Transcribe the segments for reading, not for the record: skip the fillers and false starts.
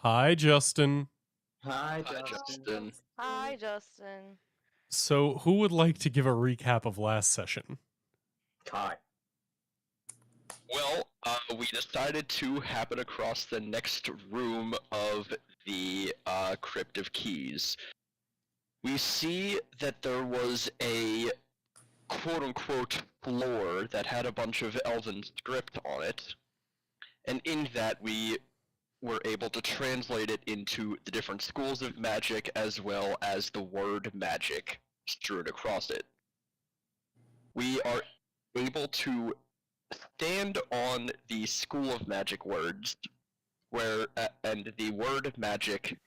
Hi, Justin. Hi, Hi, Justin. Justin. Hi, Justin. So, who would like to give a recap of last session? Kai. Well, we decided to happen across the next room of the Crypt of Keys. We see that there was a quote-unquote floor that had a bunch of elven script on it, and in that we were able to translate it into the different schools of magic as well as the word magic strewn across it. We are able to stand on the school of magic words, and the word of magic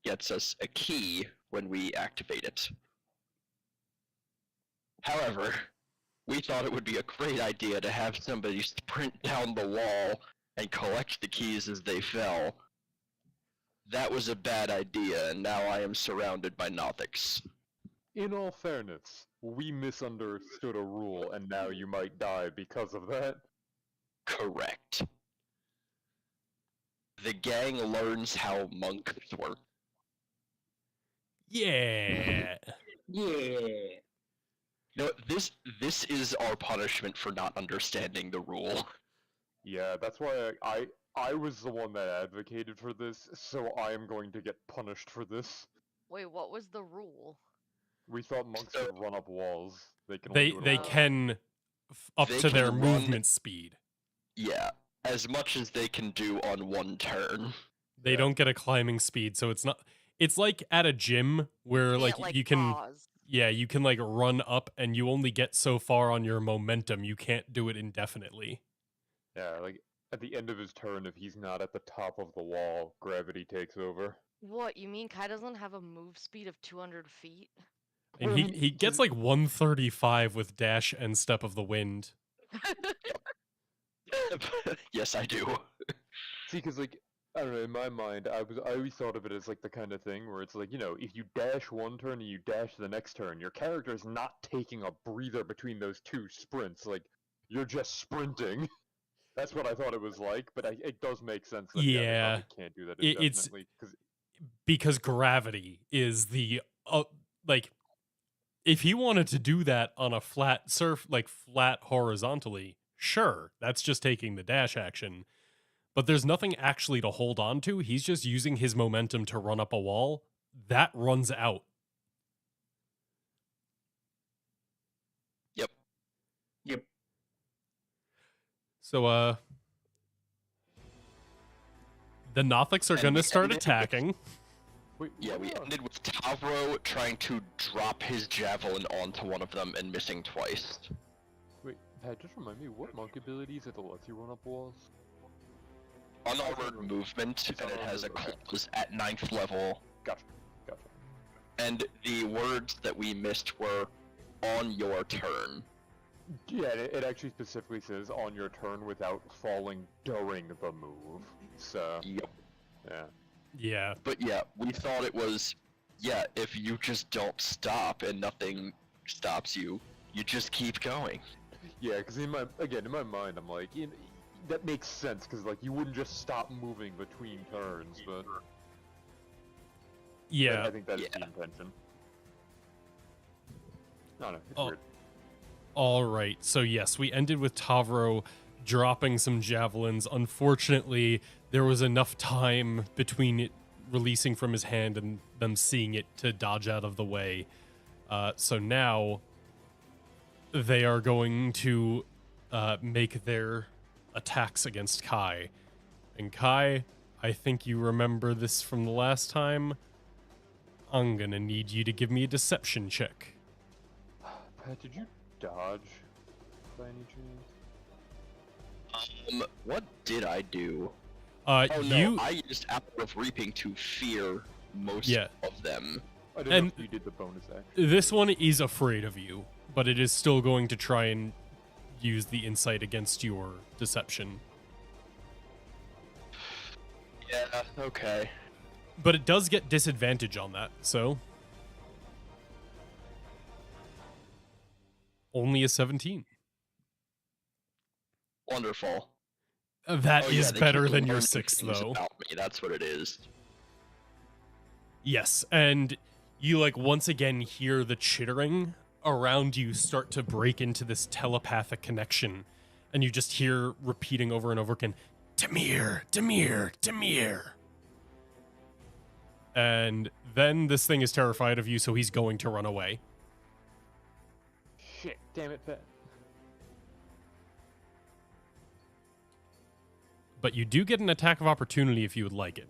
gets us a key when we activate it. However, we thought it would be a great idea to have somebody sprint down the wall and collect the keys as they fell. That was a bad idea, and now I am surrounded by nothics. In all fairness, we misunderstood a rule, and now you might die because of that. Correct. The gang learns how monks work. Yeah. Yeah. No, this is our punishment for not understanding the rule. Yeah, that's why I was the one that advocated for this, so I am going to get punished for this. Wait, what was the rule? We thought monks could run up walls. They can They only do it they once. can up They to their can run- movement speed. Yeah, as much as they can do on one turn. They don't get a climbing speed, so it's not. It's like at a gym where Can't, you can. pause. Yeah, you can run up, and you only get so far on your momentum. You can't do it indefinitely. Yeah, like at the end of his turn, if he's not at the top of the wall, gravity takes over. What, you mean Kai doesn't have a move speed of 200 feet? And Well, I mean, he gets 135 with dash and step of the wind. Yes, I do. See, because I don't know, in my mind, I always thought of it as the kind of thing where it's if you dash one turn and you dash the next turn, your character's not taking a breather between those two sprints. You're just sprinting. That's what I thought it was like, but it does make sense that they probably can't do that indefinitely. Because gravity is the if he wanted to do that on a flat flat horizontally, sure, that's just taking the dash action. But there's nothing actually to hold on to. He's just using his momentum to run up a wall. That runs out. Yep. So, the Nothics are going to start attacking. Wait, Yeah, we ended with Tavro trying to drop his javelin onto one of them and missing twice. Wait, Pat, just remind me, what monk ability is it that lets you run up walls? Unarmored movement, and it has a clause at 9th level. Gotcha. And the words that we missed were on your turn. Yeah, it actually specifically says on your turn without falling during the move. So, Yep. yeah. Yeah. But yeah, we thought it was, if you just don't stop and nothing stops you, you just keep going. Yeah, because in my mind, I'm like, that makes sense, because you wouldn't just stop moving between turns, but Yeah. I think that is the intention. No, it's weird. All right. So yes, we ended with Tavro dropping some javelins. Unfortunately, there was enough time between it releasing from his hand and them seeing it to dodge out of the way. So now they are going to make their attacks against Kai. And Kai, I think you remember this from the last time. I'm gonna need you to give me a deception check. Pat, did you dodge by any chance? What did I do? I used Apple of Reaping to fear most of them. I don't know if you did the bonus action. This one is afraid of you, but it is still going to try and use the insight against your deception. Yeah, okay. But it does get disadvantage on that, so... Only a 17. Wonderful. That is they better keep than your learning 6, things though. About me. That's what it is. Yes, and you like once again hear the chittering around you start to break into this telepathic connection, and you just hear repeating over and over again, Demir, Demir, Demir. And then this thing is terrified of you, so he's going to run away. Shit, damn it, Pat. But you do get an attack of opportunity if you would like it.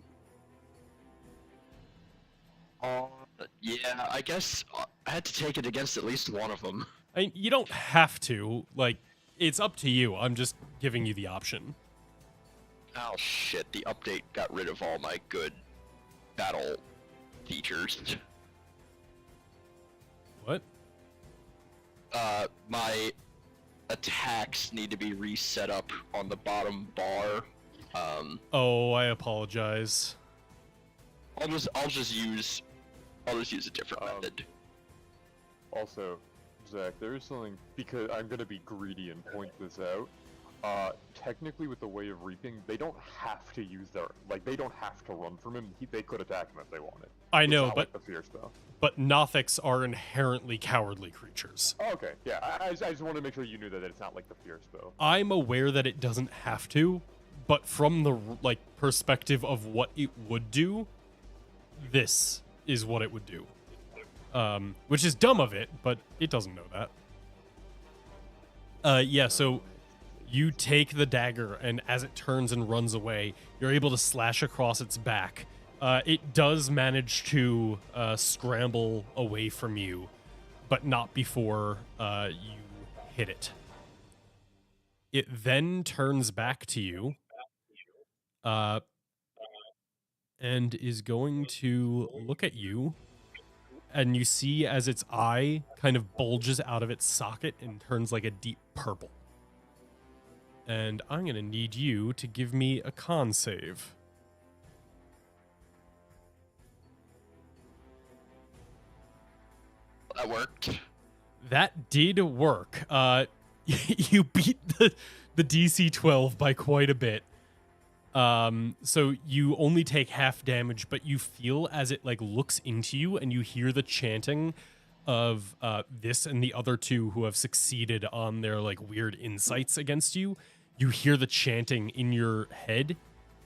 Yeah, I guess I had to take it against at least one of them. I mean, you don't have to. Like, it's up to you. I'm just giving you the option. Oh shit, the update got rid of all my good battle features. What? My attacks need to be reset up on the bottom bar. Oh, I apologize. I'll just use a different method. Also, Zach, there is something, because I'm gonna be greedy and point this out. Technically with the Way of Reaping, they don't have to use they don't have to run from him. They could attack him if they wanted. I It's know, not but like the Fear spell. but nothics are inherently cowardly creatures. Oh, okay, yeah, I just wanted to make sure you knew that it's not like the Fear spell. I'm aware that it doesn't have to, but from the like perspective of what it would do, this is what it would do. Which is dumb of it, but it doesn't know that. Yeah, so you take the dagger, and as it turns and runs away, you're able to slash across its back. It does manage to scramble away from you, but not before you hit it. It then turns back to you, and is going to look at you, and you see as its eye kind of bulges out of its socket and turns like a deep purple. And I'm going to need you to give me a con save. That worked. That did work. You beat the DC 12 by quite a bit. So you only take half damage, but you feel as it like looks into you, and you hear the chanting of this and the other two who have succeeded on their like weird insights against you. You hear the chanting in your head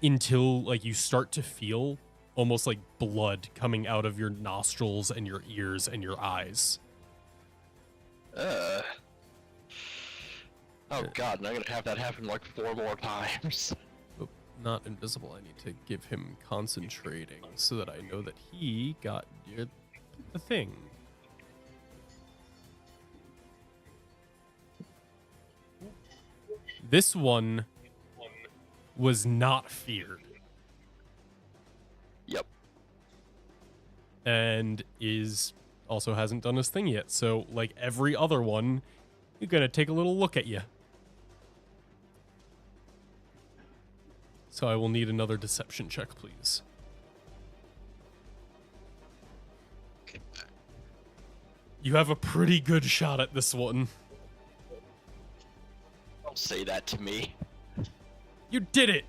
until like you start to feel almost like blood coming out of your nostrils and your ears and your eyes. Oh god, and I'm gonna have that happen like 4 more times. Oh, not invisible. I need to give him concentrating so that I know that he got the thing. This one was not feared. Yep. And is also hasn't done his thing yet. So, like every other one, you're gonna take a little look at you. So I will need another deception check, please. You have a pretty good shot at this one. Don't say that to me. You did it.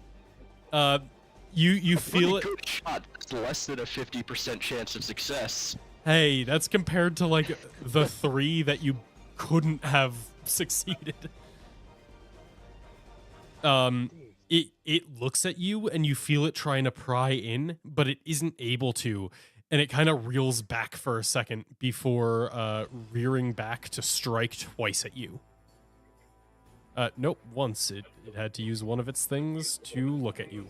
You feel Pretty it. good shot. That's less than a 50% chance of success. Hey, that's compared to like the 3 that you couldn't have succeeded. It looks at you and you feel it trying to pry in, but it isn't able to, and it kind of reels back for a second before rearing back to strike twice at you. Nope, once. It had to use one of its things to look at you.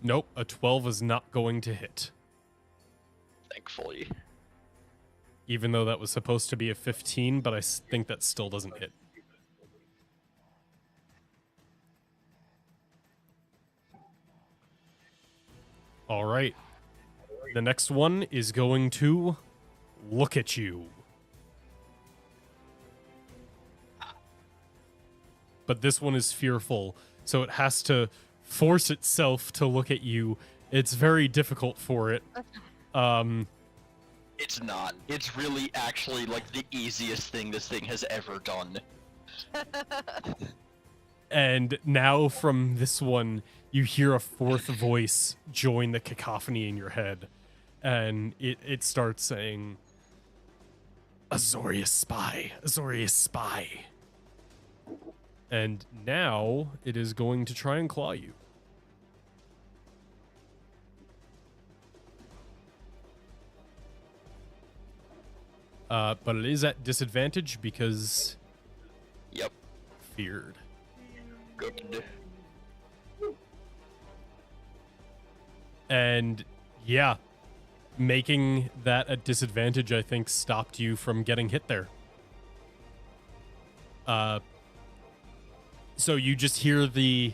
Nope, a 12 is not going to hit. Thankfully. Even though that was supposed to be a 15, but I think that still doesn't hit. All right. The next one is going to look at you. But this one is fearful, so it has to force itself to look at you. It's very difficult for it. It's not. It's really actually like the easiest thing this thing has ever done. And now from this one, you hear a fourth voice join the cacophony in your head. And it starts saying, Azorius spy, Azorius spy. And now it is going to try and claw you. But it is at disadvantage because Yep. feared. Good. And yeah, making that at disadvantage, I think, stopped you from getting hit there. So you just hear the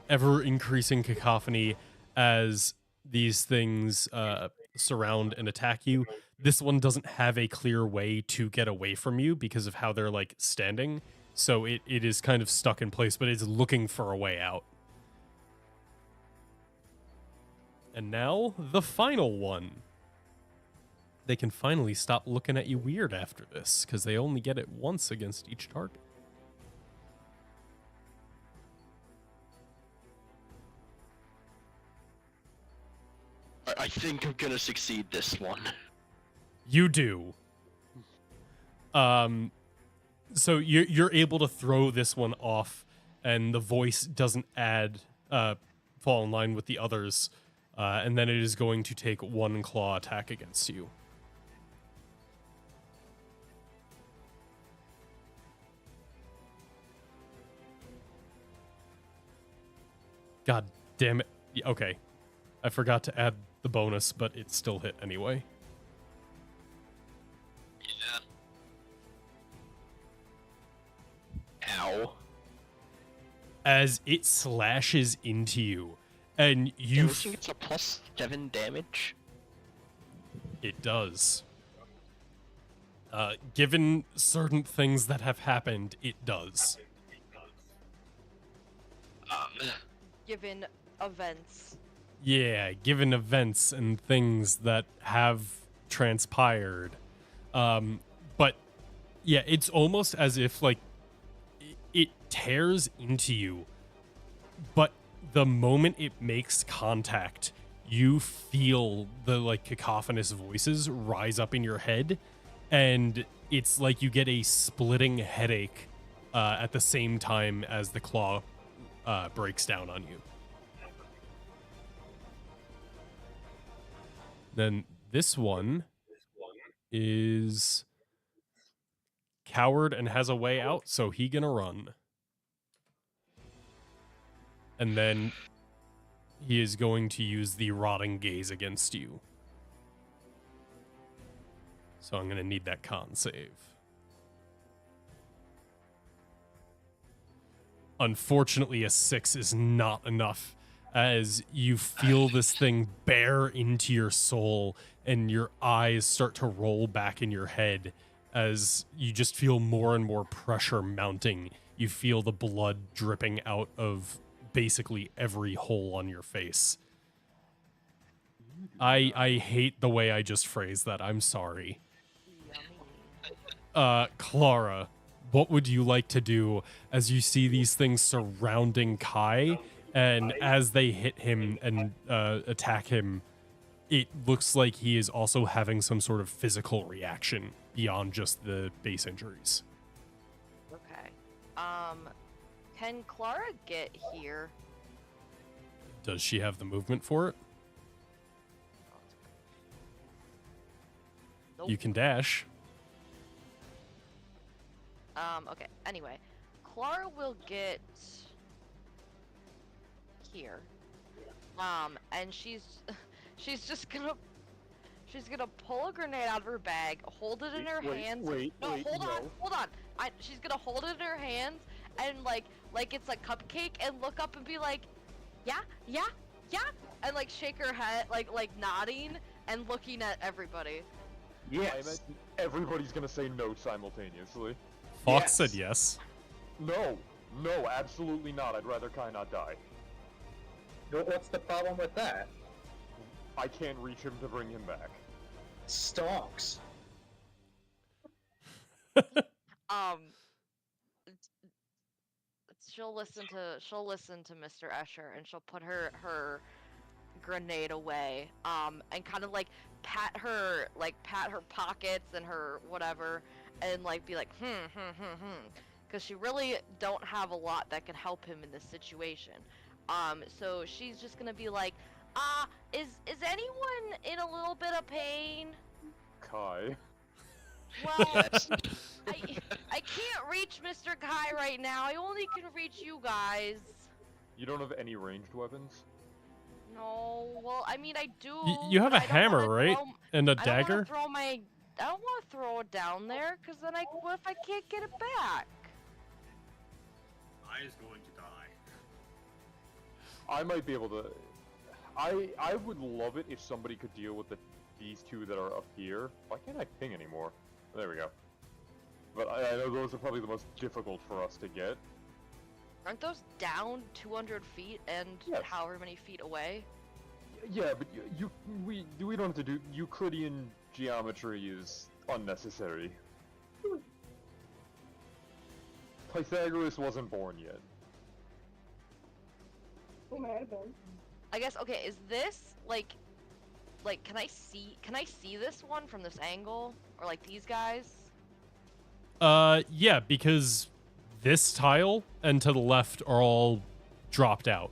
ever increasing cacophony as these things surround and attack you. This one doesn't have a clear way to get away from you because of how they're like standing. So it is kind of stuck in place, but it's looking for a way out. And now the final one. They can finally stop looking at you weird after this because they only get it once against each target. I think I'm gonna succeed this one. You do. So you're able to throw this one off, and the voice doesn't fall in line with the others, and then it is going to take one claw attack against you. God damn it. Okay. I forgot to add the bonus, but it still hit anyway. Yeah. Ow. As it slashes into you, and you... think it's a +7 damage? It does. Given certain things that have happened, it does. Given events. Yeah, given events and things that have transpired. But yeah, it's almost as if like it tears into you, but the moment it makes contact, you feel the like cacophonous voices rise up in your head, and it's like you get a splitting headache at the same time as the claw breaks down on you. Then this one is coward and has a way out, so he gonna run. And then he is going to use the rotting gaze against you. So I'm gonna need that con save. Unfortunately, a 6 is not enough, as you feel this thing bear into your soul and your eyes start to roll back in your head as you just feel more and more pressure mounting. You feel the blood dripping out of basically every hole on your face. I hate the way I just phrased that. I'm sorry. Clara, what would you like to do as you see these things surrounding Kai, and as they hit him and attack him, it looks like he is also having some sort of physical reaction beyond just the base injuries. Okay. Can Clara get here? Does she have the movement for it? Nope. You can dash. Okay. Anyway, Clara will get here. And she's just gonna pull a grenade out of her bag, hold it in her hands. Hold on. She's gonna hold it in her hands and like it's a cupcake and look up and be like, yeah, and like shake her head, like nodding and looking at everybody. Yes. I imagine everybody's gonna say no simultaneously. Fox said yes. No, absolutely not. I'd rather Kai not die. What's the problem with that? I can't reach him to bring him back. Stalks. She'll listen to Mr. Escher, and she'll put her grenade away, and kind of like pat her pockets and her whatever, and like be like because she really don't have a lot that can help him in this situation. So she's just gonna be like, is anyone in a little bit of pain? Kai. Well, Yes. I can't reach Mr. Kai right now. I only can reach you guys. You don't have any ranged weapons? No, well, I mean, I do. You have but a I don't hammer, wanna right? And a I don't dagger? I don't want to throw it down there, because then what if I can't get it back? I is going to die. I might be able to... I would love it if somebody could deal with these two that are up here. Why can't I ping anymore? There we go. But I know those are probably the most difficult for us to get. Aren't those down 200 feet and Yes. however many feet away? Yeah, but we don't have to do... Euclidean geometry is unnecessary. Pythagoras wasn't born yet. Who might have been? I guess, okay, is this, like, can I see this one from this angle? Or, like, these guys? Yeah, because this tile and to the left are all dropped out.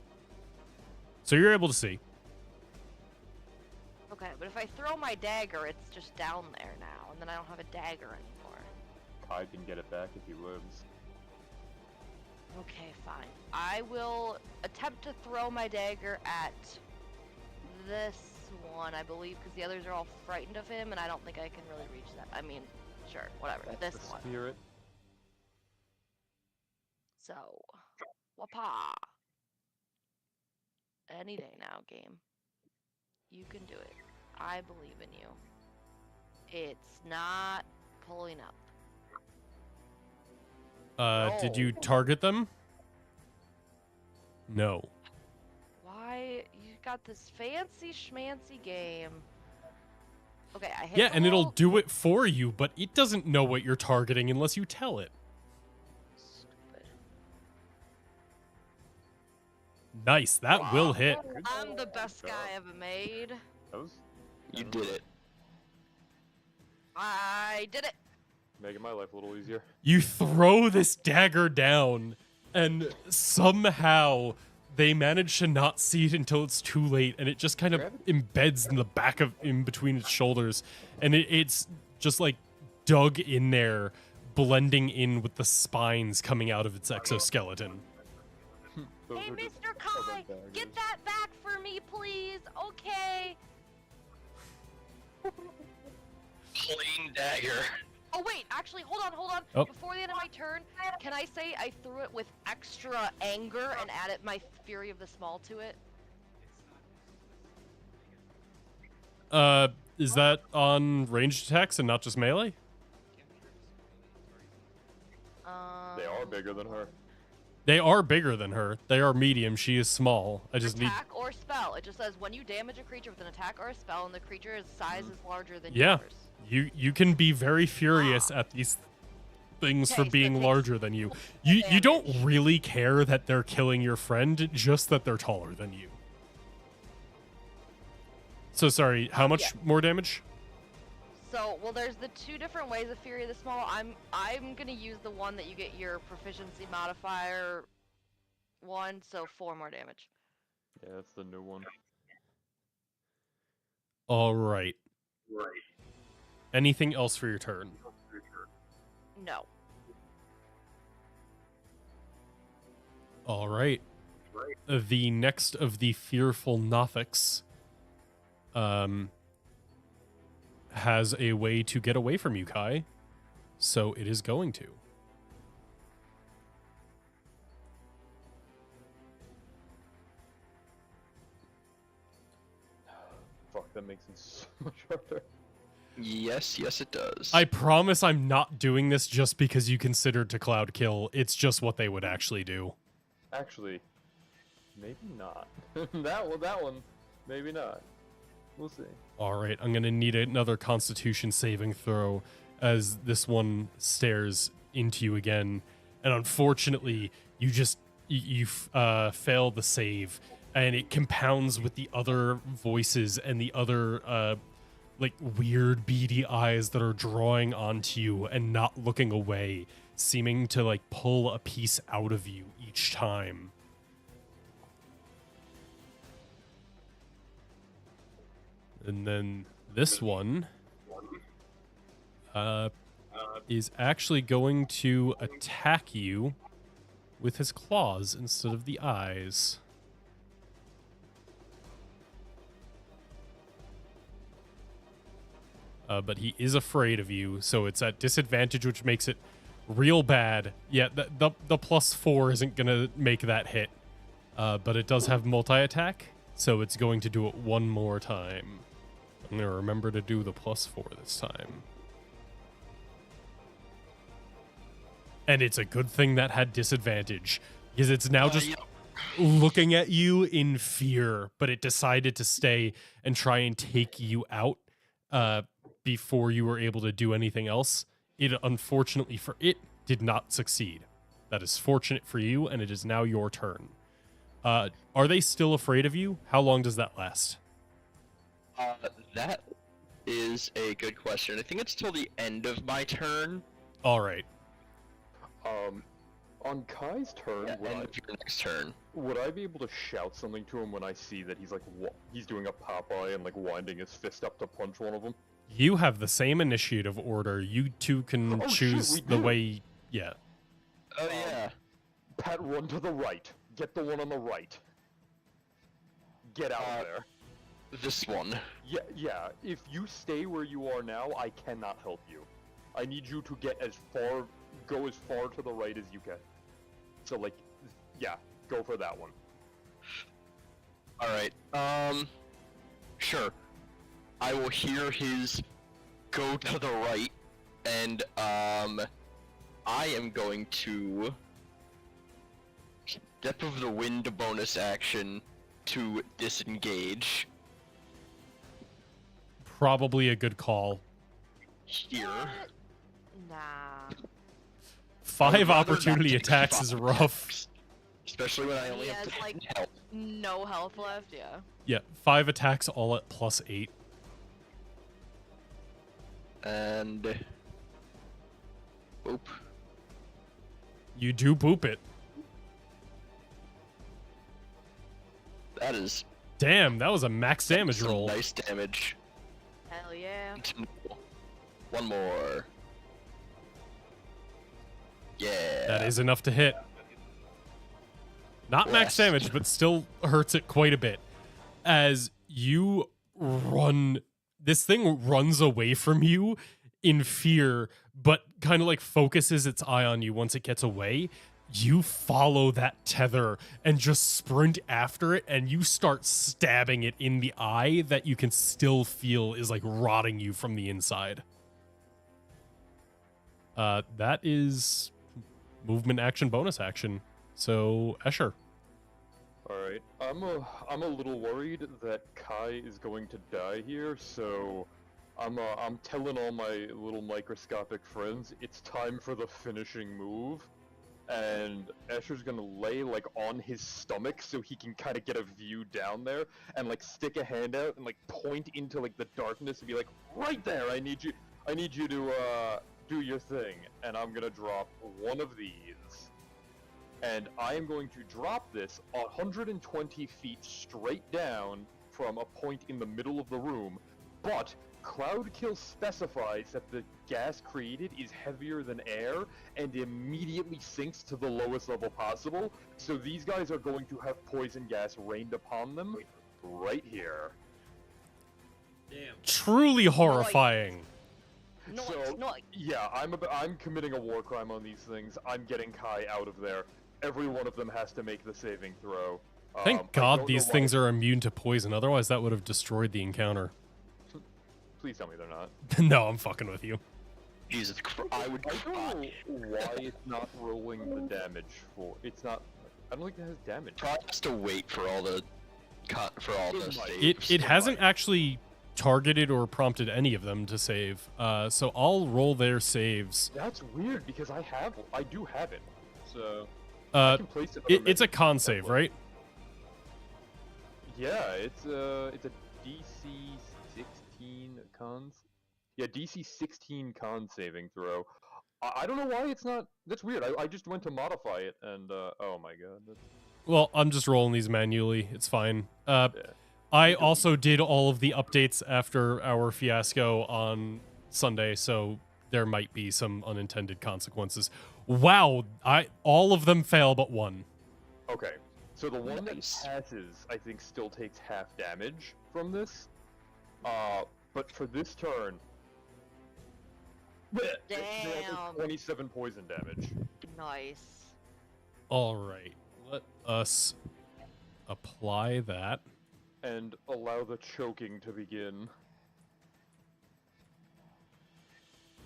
So you're able to see. Okay, but if I throw my dagger, it's just down there now, and then I don't have a dagger anymore. Kai can get it back if he lives. Okay, fine. I will attempt to throw my dagger at this one, I believe, because the others are all frightened of him, and I don't think I can really reach that. I mean, sure, whatever. That's This the one. spirit. So, wapa. Any day now, game. You can do it. I believe in you. It's not pulling up. Did you No. target them? No. Why? You got this fancy schmancy game. Okay, I hit Yeah, the and it'll wall. do it for you, but it doesn't know what you're targeting unless you tell it. Stupid. Nice, that will hit. I'm the best guy ever made. That was You did it. I did it. making my life a little easier. You throw this dagger down, and somehow they manage to not see it until it's too late, and it just kind of embeds in the back of in between its shoulders, and it's just like dug in there, blending in with the spines coming out of its exoskeleton. Those Hey, are just Mr. Kai, other daggers. get that back for me, please. Okay. Plain dagger. Oh wait, actually, hold on. Oh. Before the end of my turn, can I say I threw it with extra anger and added my Fury of the Small to it? Is that on ranged attacks and not just melee? They are bigger than her. They are bigger than her. They are medium. She is small. I just need... Attack or spell. It just says when you damage a creature with an attack or a spell and the creature's size is larger than Yeah. yours. You can be very furious at these things for Okay, so being it takes larger than you. You don't damage. really care that they're killing your friend, just that they're taller than you. So sorry, how much more damage? So, well, there's the two different ways of Fury of the Small. I'm gonna use the one that you get your proficiency modifier one, so 4 more damage. Yeah, that's the new one. All right. Anything else for your turn? No. All right. The next of the fearful nothics has a way to get away from you, Kai. So it is going to. Fuck, that makes it so much harder. Yes, it does. I promise I'm not doing this just because you considered to cloud kill. It's just what they would actually do. Actually, maybe not. that one, maybe not. We'll see. All right, I'm gonna need another Constitution saving throw as this one stares into you again, and unfortunately, you fail the save, and it compounds with the other voices and the other like weird beady eyes that are drawing onto you and not looking away, seeming to like pull a piece out of you each time. And then this one is actually going to attack you with his claws instead of the eyes. But he is afraid of you, so it's at disadvantage, which makes it real bad. Yeah, the +4 isn't going to make that hit, but it does have multi-attack, so it's going to do it one more time. I'm going to remember to do the +4 this time. And it's a good thing that had disadvantage, because it's now just looking at you in fear, but it decided to stay and try and take you out before you were able to do anything else. It, unfortunately for it, did not succeed. That is fortunate for you, and it is now your turn. Are they still afraid of you? How long does that last? That is a good question. I think it's till the end of my turn. All right. On Kai's turn, End of your next turn. would I be able to shout something to him when I see that he's like he's doing a Popeye and like winding his fist up to punch one of them? You have the same initiative order. You two can choose the way. Yeah. Oh yeah. Pat, run to the right. Get the one on the right. Get out of there. This one. Yeah. If you stay where you are now, I cannot help you. I need you to go as far to the right as you can. So like, yeah, go for that one. All right. Sure. I will hear his go to the right, and I am going to Step of the Wind bonus action to disengage. Probably a good call. Here. Nah. 5 opportunity attacks is rough. Especially when I only He have has, like, health. no health left, yeah. Yeah, 5 attacks all at +8. And boop. You do boop it. That is Damn, that was a max damage some roll. nice damage. Hell yeah. One more. Yeah. That is enough to hit. Not max Blast. damage, but still hurts it quite a bit. As you run, this thing runs away from you in fear, but kind of like focuses its eye on you once it gets away. You follow that tether and just sprint after it, and you start stabbing it in the eye that you can still feel is like rotting you from the inside. That is movement action, bonus action. So, Escher. Alright, I'm a little worried that Kai is going to die here, so I'm telling all my little microscopic friends it's time for the finishing move, and Escher's gonna lay like on his stomach so he can kind of get a view down there, and like stick a hand out and like point into like the darkness and be like, right there, I need you to do your thing, and I'm gonna drop one of these. And I am going to drop this 120 feet straight down from a point in the middle of the room, but Cloudkill specifies that the gas created is heavier than air and immediately sinks to the lowest level possible, so these guys are going to have poison gas rained upon them right here. Damn. Truly horrifying. No, So- it's not. Yeah, I'm committing a war crime on these things. I'm getting Kai out of there. Every one of them has to make the saving throw. I Thank don't God know these why- things are immune to poison, otherwise that would have destroyed the encounter. Please tell me they're not. No, I'm fucking with you. Jesus Christ. I would I cry. don't know why it's not rolling the damage for. It's not. I don't think it has damage. Probably has to wait for all the It might. saves. It hasn't actually targeted or prompted any of them to save. So I'll roll their saves. That's weird because I do have it. So I can place it. It's a con save, right? Yeah, it's a DC 16 cons. Yeah, DC 16 con saving throw. I don't know why it's not. That's weird. I just went to modify it and oh my god. Well, I'm just rolling these manually. It's fine. Yeah. I also did all of the updates after our fiasco on Sunday, so there might be some unintended consequences. Wow, all of them fail but one. Okay, so the one that passes, I think, still takes half damage from this. But for this turn, they have 27 poison damage. Nice. All right, let us apply that. And allow the choking to begin.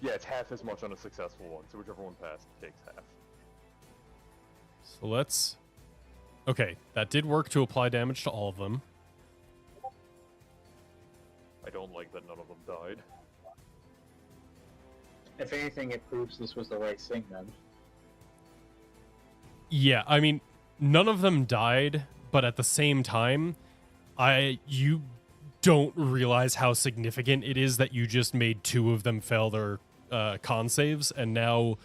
Yeah, it's half as much on a successful one, so whichever one passed takes half. So let's... Okay, that did work to apply damage to all of them. I don't like that none of them died. If anything, it proves this was the right thing, then. Yeah, I mean, none of them died, but at the same time, you don't realize how significant it is that you just made 2 of them fail their con saves, and now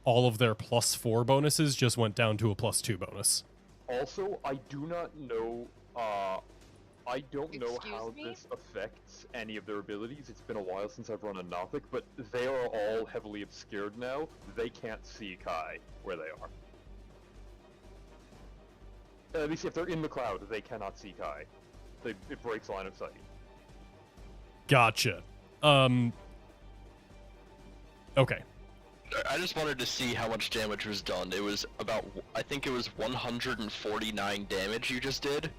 all of their +4 bonuses just went down to a +2 bonus. Also, I do not know, I don't know how me? this affects any of their abilities. It's been a while since I've run a Nothic, but they are all heavily obscured now. They can't see Kai where they are. At least if they're in the cloud, they cannot see Kai. It breaks line of sight. Gotcha. Okay. I just wanted to see how much damage was done. It was about, I think it was 149 damage you just did.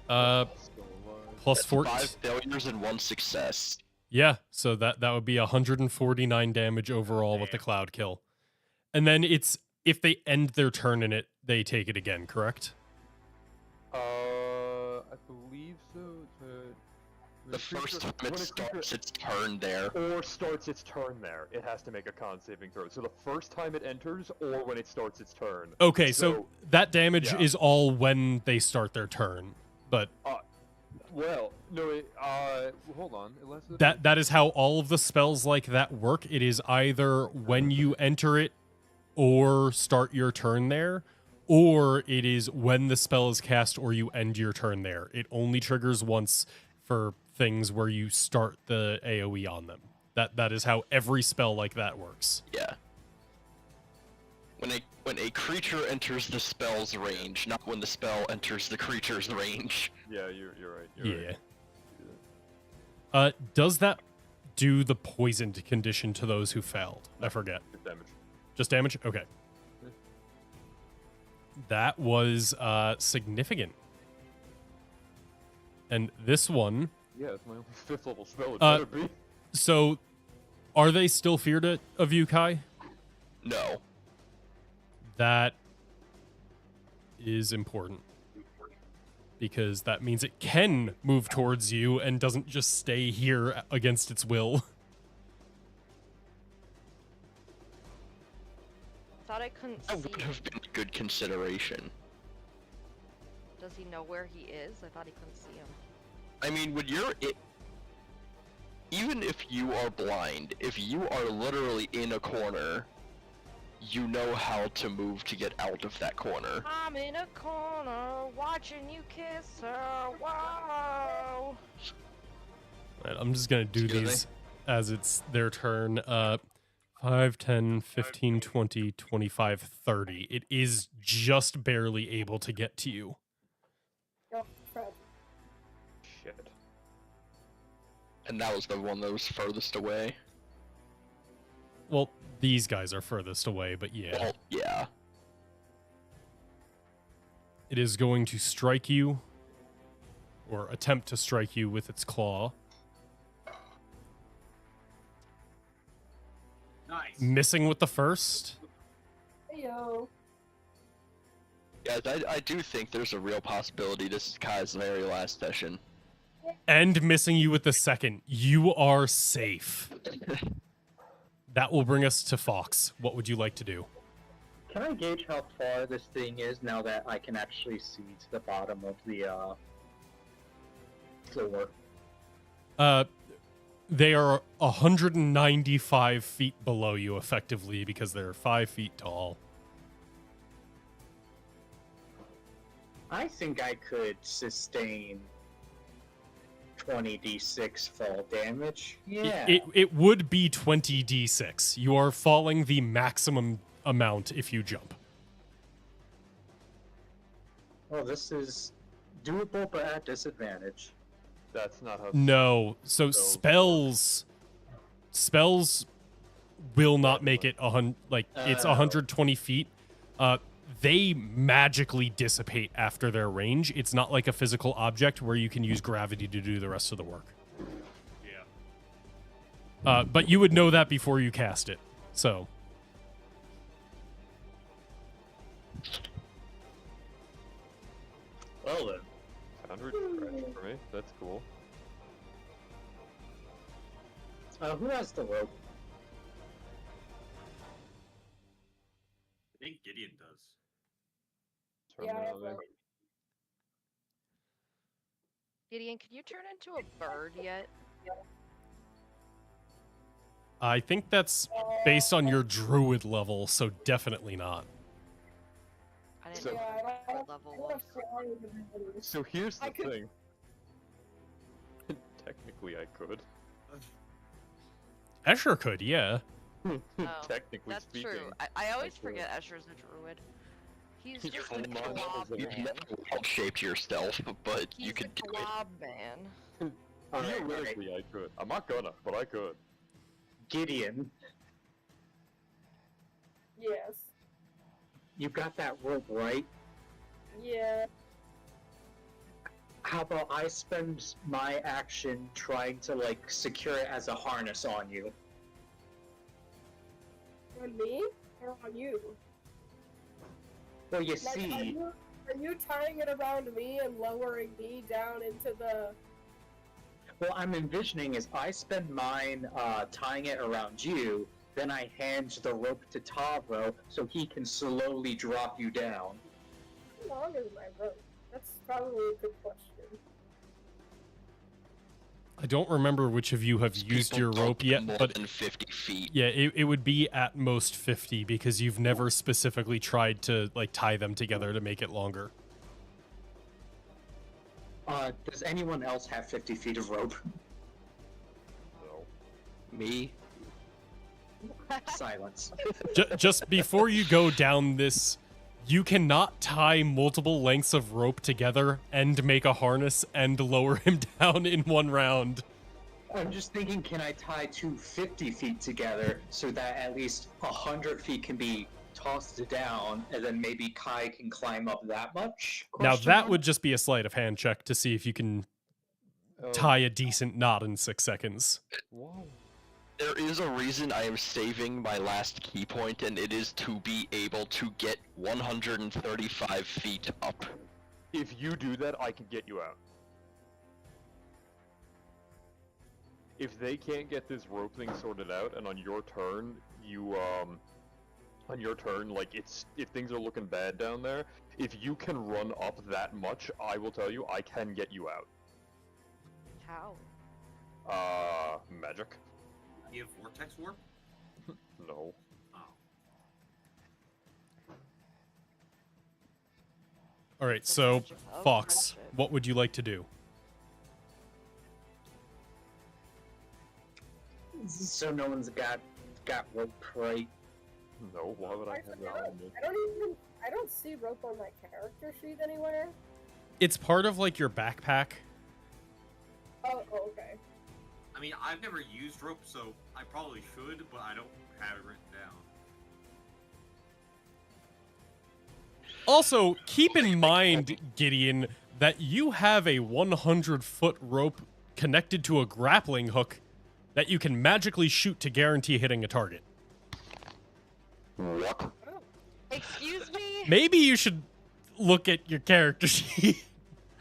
Plus 14. 5 failures and 1 success. Yeah, so that would be 149 damage overall with the cloud kill. And then it's, if they end their turn in it, they take it again, correct? I believe so. The first time it starts its turn there. Or starts its turn there. It has to make a con saving throw. So the first time it enters, or when it starts its turn. Okay, so that damage is all when they start their turn, but... well, no, hold on. That is how all of the spells like that work. It is either when you enter it or start your turn there, or it is when the spell is cast or you end your turn there. It only triggers once for things where you start the AoE on them. That is how every spell like that works. Yeah. When a creature enters the spell's range, not when the spell enters the creature's range. Yeah, you're right. You're right. Does that do the poisoned condition to those who failed? I forget. Just damage. Just damage? Okay. Yeah. That was significant. And this one... Yeah, it's my only 5th level spell. It better be. So, are they still feared of you, Kai? No. That is important. Because that means it can move towards you and doesn't just stay here against its will. Thought I couldn't see. That would have been a good consideration. Does he know where he is? I thought he couldn't see him. I mean, when you're even if you are blind, if you are literally in a corner, you know how to move to get out of that corner. I'm in a corner watching you kiss her. Wow. Right, I'm just going to do these as it's their turn. 5, 10, 15, 20, 25, 30. It is just barely able to get to you. Shit. And that was the one that was furthest away. Well, these guys are furthest away, but yeah. Well, yeah. It is going to strike you, or attempt to strike you with its claw. Nice. Missing with the first. Heyo. Guys, I do think there's a real possibility this is Kai's very last session. And missing you with the second. You are safe. That will bring us to Fox. What would you like to do? Can I gauge how far this thing is now that I can actually see to the bottom of the floor? They are 195 feet below you, effectively, because they're 5 feet tall. I think I could sustain 20d6 fall damage. Yeah. It would be 20d6. You are falling the maximum amount if you jump. Well, this is doable, but at disadvantage. That's not how. No. So spells will not make it it's 120 feet. They magically dissipate after their range. It's not like a physical object where you can use gravity to do the rest of the work. Yeah. But you would know that before you cast it. So. Well then. 100 scratch for me. That's cool. Who has the rope? I think Gideon does. Turn Yeah, I that have on there. rope. Gideon, can you turn into a bird yet? I think that's based on your druid level, so definitely not. I didn't So- know Yeah, what I your don't level I was. don't flying abilities. So here's I the could- thing. Technically, I could. Escher could, yeah. Technically That's speaking. true. I always I could. forget Escher's a druid. He's He's just full a mod glob levels You've man. never shaped yourself, but He's you a could do it. glob man. Theoretically, I could. I'm not gonna, but I could. Gideon, Yes. you got that rope right? Yeah. How about I spend my action trying to, like, secure it as a harness on you? On me or on you? Well, you Like, see, are you tying it around me and lowering me down into the? what I'm envisioning is I spend mine tying it around you, then I hand the rope to Tavro so he can slowly drop you down. How long is my rope? That's probably a good question. I don't remember which of you have used People your don't rope get yet, more but than 50 feet. yeah, it would be at most 50 because you've never specifically tried to like tie them together to make it longer. Does anyone else have 50 feet of rope? No. Me? Silence. Just before you go down this, you cannot tie multiple lengths of rope together and make a harness and lower him down in one round. I'm just thinking, can I tie 250 feet together so that at least 100 feet can be tossed down, and then maybe Kai can climb up that much? Now Question that mark? would just be a sleight of hand check to see if you can tie a decent knot in 6 seconds. Whoa. There is a reason I am saving my last key point, and it is to be able to get 135 feet up. If you do that, I can get you out. If they can't get this rope thing sorted out, and on your turn, like if things are looking bad down there, if you can run up that much, I will tell you, I can get you out. How? Magic? You have Vortex Warp? No. Oh. All right, The so magic of Fox, friendship. what would you like to do? So no one's got rope right. No, why would I I have that forgot. on me? I don't see rope on my character sheet anywhere. It's part of like your backpack. Oh, okay. I mean, I've never used rope, so I probably should, but I don't have it written down. Also, keep in mind, Gideon, that you have a 100-foot rope connected to a grappling hook that you can magically shoot to guarantee hitting a target. What? Excuse me? Maybe you should look at your character sheet.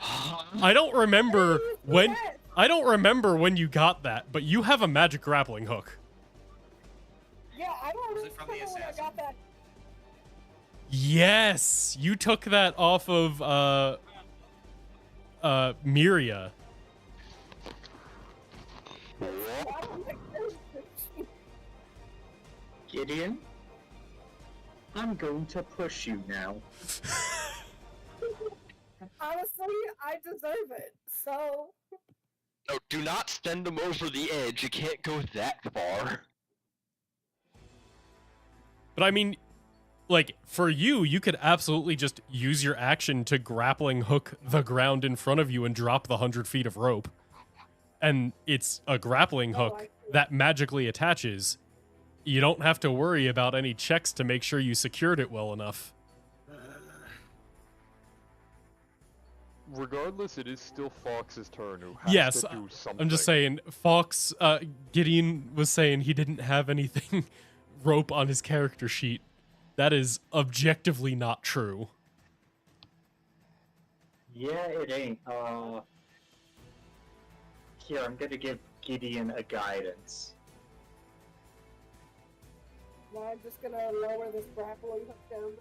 I don't remember when. I don't remember when you got that, but you have a magic grappling hook. Yeah, I don't Was it from the remember when I assassin? got that. Yes, you took that off of Miria. Gideon, I'm going to push you now. Honestly, I deserve it. So, No, do not send him over the edge. You can't go that far. But I mean, like, for you, you could absolutely just use your action to grappling hook the ground in front of you and drop the 100 feet of rope. And it's a grappling hook that magically attaches. You don't have to worry about any checks to make sure you secured it well enough. Regardless, it is still Fox's turn who has Yes, to do something. I'm just saying, Fox, Gideon was saying he didn't have anything rope on his character sheet. That is objectively not true. Yeah, it ain't. Here, I'm gonna give Gideon a guidance. now I'm just gonna lower this grappling hook down.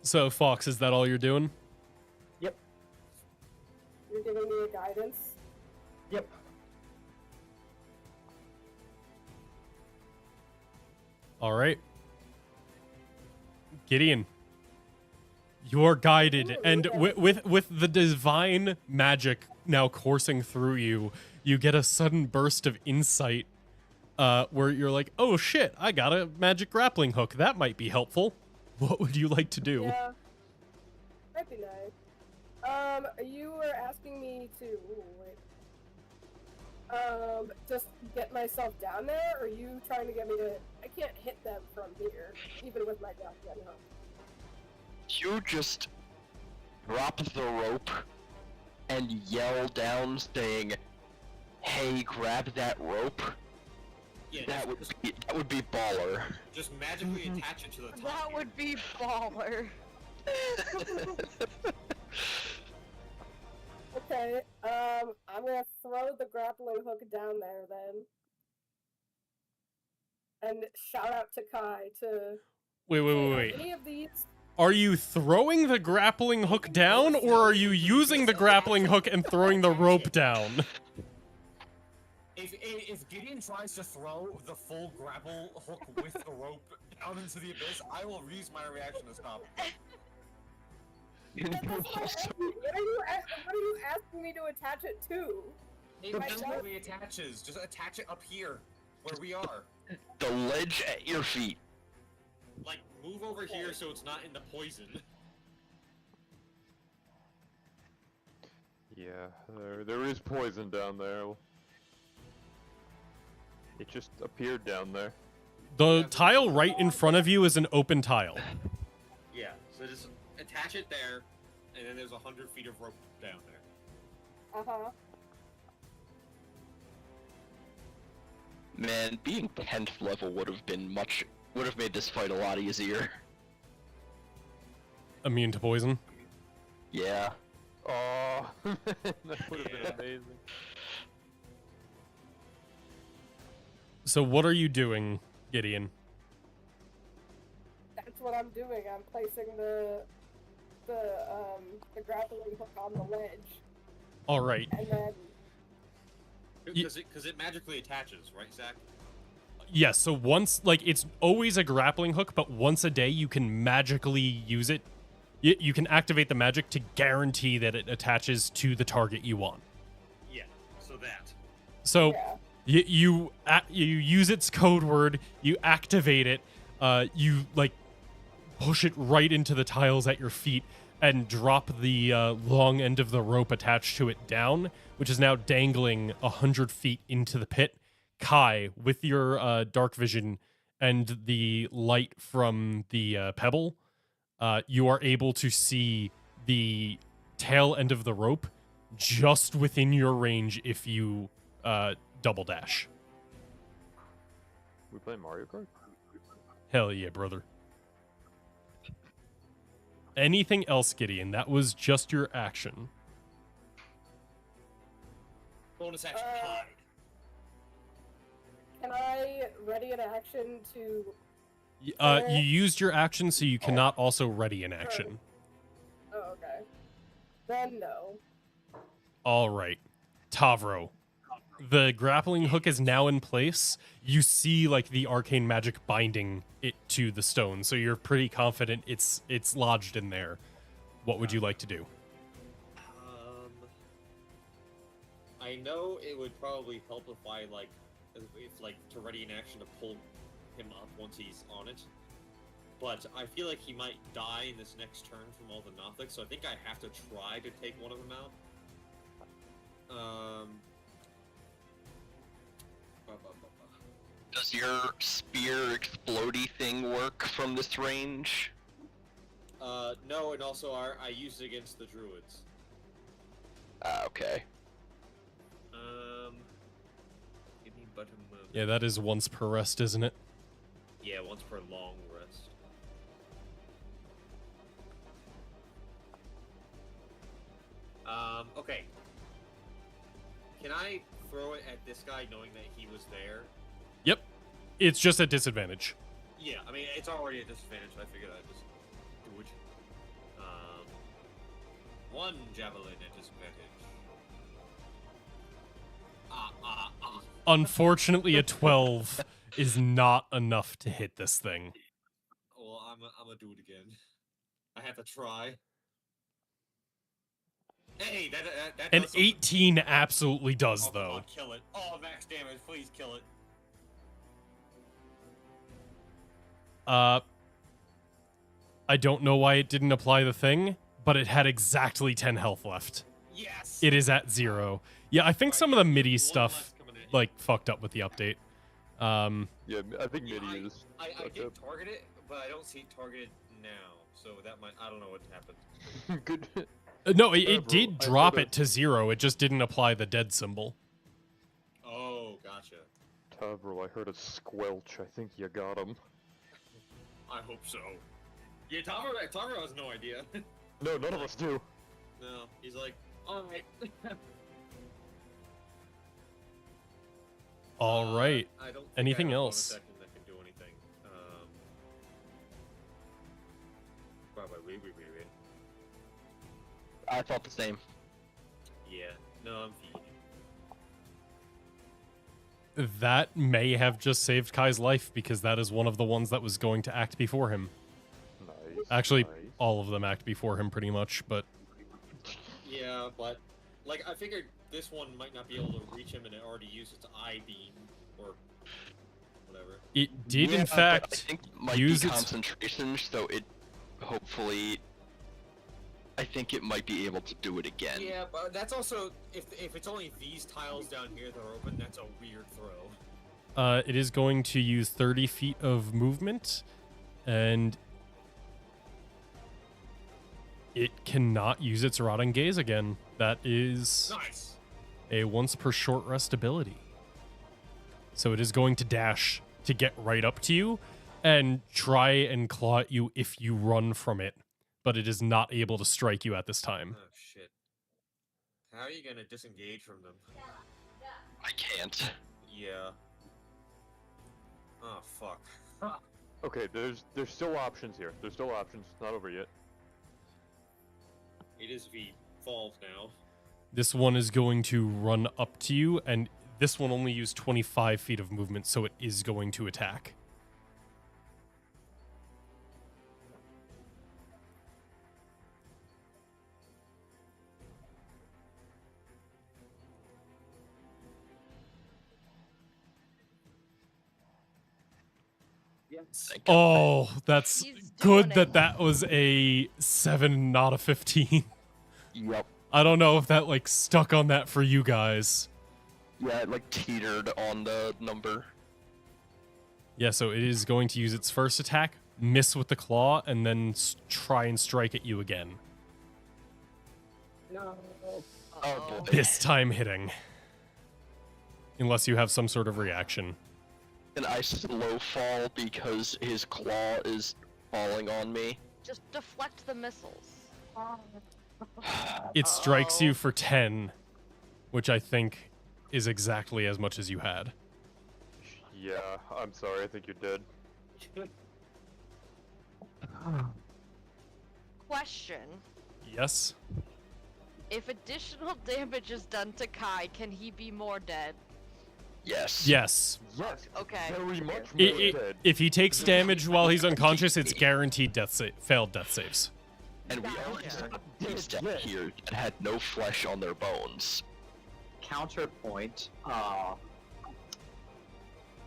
So, Fox, is that all you're doing? Yep. You're giving me a guidance. Yep. All right. Gideon, you're guided, and with the divine magic now coursing through you, you get a sudden burst of insight where you're like, oh shit, I got a magic grappling hook. That might be helpful. What would you like to do? Yeah. That'd be nice. You were asking me to just get myself down there, or are you trying to get me to? I can't hit them from here, even with my shotgun hook. You just drop the rope and yell down saying, hey, grab that rope. Yeah, That would be baller. just magically attach it to the top. That here. would be baller. Okay. I'm gonna throw the grappling hook down there then, and shout out to Kai to. Wait. Any of these? Are you throwing the grappling hook down, or are you using the grappling hook and throwing the rope down? If Gideon tries to throw the full grapple hook with the rope down into the abyss, I will use my reaction to stop him. What are you asking me to attach it to? It magically attaches. Just attach it up here, where we are. The ledge at your feet. Like, move over here so it's not in the poison. Yeah, there is poison down there. It just appeared down there. The tile right in front of you is an open tile. Yeah, so just attach it there, and then there's 100 feet of rope down there. Uh-huh. Man, being 10th level would have made this fight a lot easier. Immune to poison. Yeah. Oh, that would have been amazing. So what are you doing, Gideon? That's what I'm doing. I'm placing the grappling hook on the ledge, All right. and then Because it magically attaches, right, Zach? Yes, so once, like, it's always a grappling hook, but once a day you can magically use it. You can activate the magic to guarantee that it attaches to the target you want. Yeah, so that. So yeah. you use its code word, you activate it, you, like, push it right into the tiles at your feet and drop the long end of the rope attached to it down, which is now dangling 100 feet into the pit. Kai, with your dark vision and the light from the pebble, you are able to see the tail end of the rope just within your range if you double dash. We play Mario Kart? Hell yeah, brother. Anything else, Gideon? That was just your action. Bonus action hide. Can I ready an action to... You used your action, so you cannot also ready an action. Oh, okay. Then no. All right. Tavro. The grappling hook is now in place. You see, like, the arcane magic binding it to the stone, so you're pretty confident it's lodged in there. What would you like to do? I know it would probably help if I, to ready an action to pull him up once he's on it. But I feel like he might die in this next turn from all the nothics, so I think I have to try to take one of them out. Does your spear explodey thing work from this range? No, and also I used it against the druids. Okay. Give me but a moment. Yeah, that is once per rest, isn't it? Yeah, once per long rest. Okay. Can I throw it at this guy knowing that he was there? Yep. It's just a disadvantage. Yeah, I mean, it's already a disadvantage. I figured I'd just do it. One javelin at disadvantage. Unfortunately, a 12 is not enough to hit this thing. Well, I'm gonna do it again. I have to try. Hey, that An does something. 18 absolutely does, Oh, come though. on, kill it. Oh, max damage, please kill it. I don't know why it didn't apply the thing, but it had exactly 10 health left. Yes. It is at 0. Yeah, I think some of the MIDI One stuff, less coming at you. like, fucked up with the update. Yeah, I think Yeah, MIDI is. I fucked did up. target it, but I don't see it targeted now, so that might, I don't know what happened. Good. No, it Bro, did I drop heard it to 0. It just didn't apply the dead symbol. Oh, gotcha. Tavro, I heard a squelch. I think you got him. I hope so. Yeah, Tavro has no idea. No, none of us do. No, he's like, alright. All right. I don't think Anything I have a else? bonus action that can do anything. Wait. I thought the same. Yeah, no, I'm feeding. That may have just saved Kai's life because that is one of the ones that was going to act before him. Nice. Actually, nice. all of them act before him pretty much, but Yeah, but, like, I figured this one might not be able to reach him and it already used its eye beam, or whatever. it did Yeah, in but I fact think it might use be its... concentration, so it hopefully. I think it might be able to do it again. Yeah, but that's also, if it's only these tiles down here that are open, that's a weird throw. It is going to use 30 feet of movement, and it cannot use its Rotting Gaze again. That is Nice! a once per short rest ability. So it is going to dash to get right up to you and try and claw at you if you run from it, but it is not able to strike you at this time. Oh, shit. How are you gonna disengage from them? I can't. Yeah. Oh, fuck. Okay, there's still options here. There's still options. It's not over yet. It is V. Falls now. This one is going to run up to you, and this one only used 25 feet of movement, so it is going to attack. Yes. Thank God. Oh, that's He's good doing that it. that was a 7, not a 15. Yep. I don't know if that, like, stuck on that for you guys. Yeah, it like teetered on the number. Yeah, so it is going to use its first attack, miss with the claw, and then try and strike at you again. No. Oh boy. This time hitting. Unless you have some sort of reaction. And I slow fall because his claw is falling on me. Just deflect the missiles. It strikes you for 10, which I think is exactly as much as you had. Yeah, I'm sorry, I think you're dead. Question. Yes? If additional damage is done to Kai, can he be more dead? Yes. Yes. Yes, Okay. very much more dead. If he takes damage while he's unconscious, it's guaranteed failed death saves. And we already saw these down here that had no flesh on their bones. Counterpoint,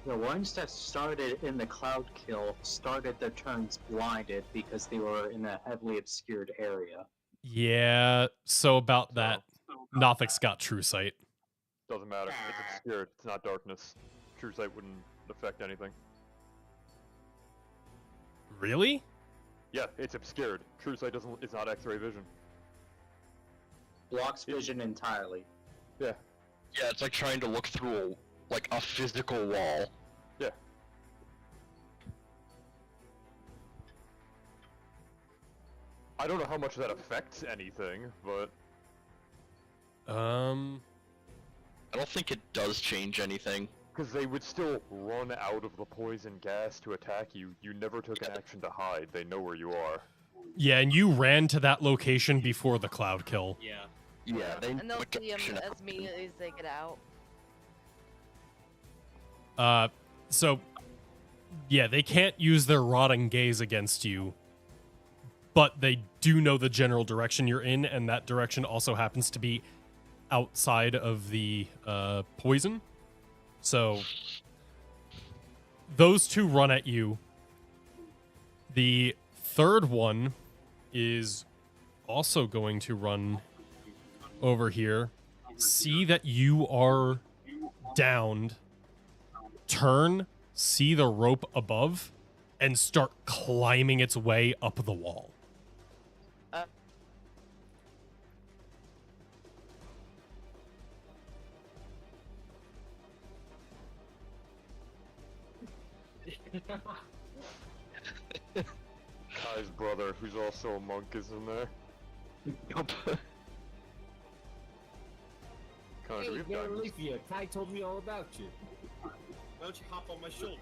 the ones that started in the cloud kill started their turns blinded because they were in a heavily obscured area. Yeah, so about that, Nothics got true sight. Doesn't matter, it's obscured, it's not darkness. True sight wouldn't affect anything. Really? Yeah, it's obscured. True sight it's not X-ray vision. Blocks vision entirely. Yeah. Yeah, it's like trying to look through a physical wall. Yeah. I don't know how much that affects anything, but... I don't think it does change anything. Because they would still run out of the poison gas to attack you. You never took an action to hide. They know where you are. Yeah, and you ran to that location before the cloud kill. Yeah. Yeah, they And they'll took see him action as immediately as they get out. So, yeah, they can't use their rotting gaze against you, but they do know the general direction you're in, and that direction also happens to be outside of the poison. So, those two run at you. The third one is also going to run over here. See that you are downed. Turn, see the rope above, and start climbing its way up the wall. Kai's brother, who's also a monk, is in there. Yup. Kai, do Hey, we have yeah, diamonds? Ravnica, Kai told me all about you. Why don't you hop on my shoulder?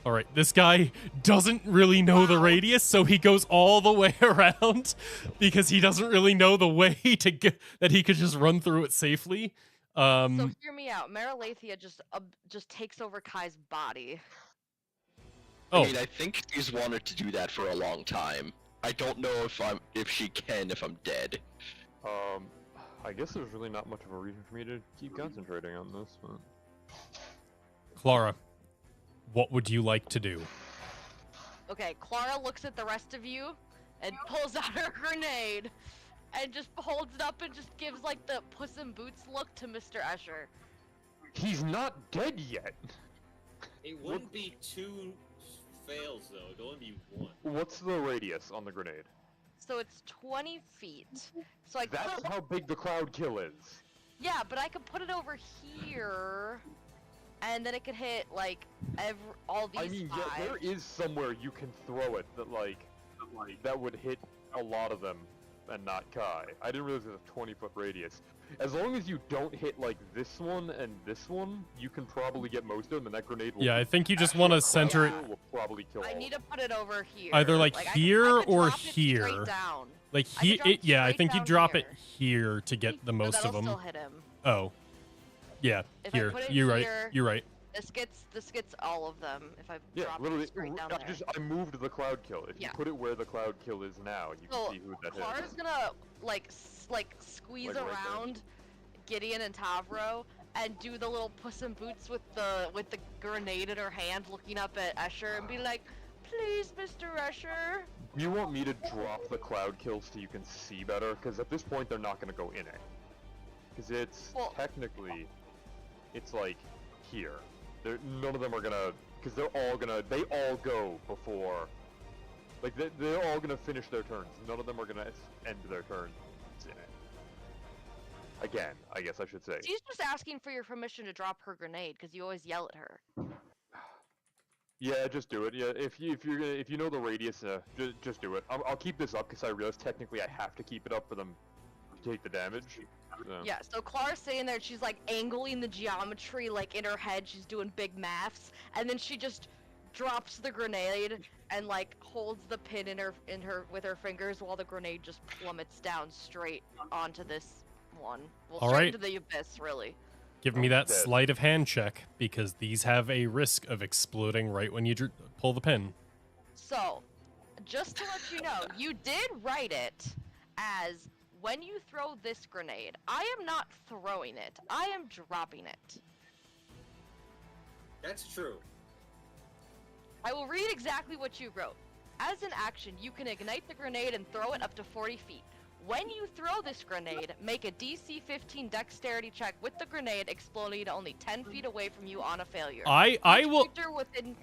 All right, this guy doesn't really know the radius, so he goes all the way around because he doesn't really know the way to get that he could just run through it safely. So hear me out. Maralathia just takes over Kai's body. Oh, I mean, I think she's wanted to do that for a long time. I don't know if she can if I'm dead. I guess there's really not much of a reason for me to keep concentrating on this, but... Clara, what would you like to do? Okay, Clara looks at the rest of you and pulls out her grenade and just holds it up and just gives like the Puss in Boots look to Mr. Escher. He's not dead yet! It wouldn't be two fails though. It'd only be one. What's the radius on the grenade? So it's 20 feet. So I That's could, how big the cloud kill is. yeah, but I could put it over here, and then it could hit like all these I mean, five. yeah, there is somewhere you can throw it that would hit a lot of them and not Kai. I didn't realize there's a 20-foot radius. As long as you don't hit like this one and this one, you can probably get most of them, and that grenade will. Yeah, I think you just want to center it Will probably kill I all need of to put it over here. either like I here could or drop it here. straight down. Like I could here. drop it Yeah, I straight think you down drop here. it here to get the No, most of that'll them. still hit him. Oh, yeah, If I here. put it You're right. here- You're right. This gets all of them if I Yeah, drop literally. it straight down there. I moved the cloud kill. If Yeah. you put it where the cloud kill is now, you So can see who that Clara's hits. gonna like squeeze Like, right there. around Gideon and Tavro and do the little Puss in Boots with the grenade in her hand, looking up at Escher and be like, "Please, Mr. Escher." Do you want me to drop the cloud kills so you can see better? Because at this point, they're not going to go in it. Because it's technically, it's like here. None of them are gonna, because they all go before. Like they're all gonna finish their turns. None of them are gonna end their turns in it. Again, I guess I should say. She's just asking for your permission to drop her grenade because you always yell at her. Yeah, just do it. Yeah, if you know the radius, just do it. I'll keep this up because I realize technically I have to keep it up for them to take the damage. So. Yeah, so Clara's sitting there, she's like angling the geometry, like in her head, she's doing big maths, and then she just drops the grenade and like holds the pin in her with her fingers while the grenade just plummets down straight onto this one. Well, All straight right. into the abyss, really. Give me that Dead. sleight of hand check, because these have a risk of exploding right when you pull the pin. So, just to let you know, you did write it as when you throw this grenade, I am not throwing it, I am dropping it. That's true. I will read exactly what you wrote. As an action, you can ignite the grenade and throw it up to 40 feet. When you throw this grenade, make a DC 15 dexterity check with the grenade exploding only 10 feet away from you on a failure. I Each will... creature within...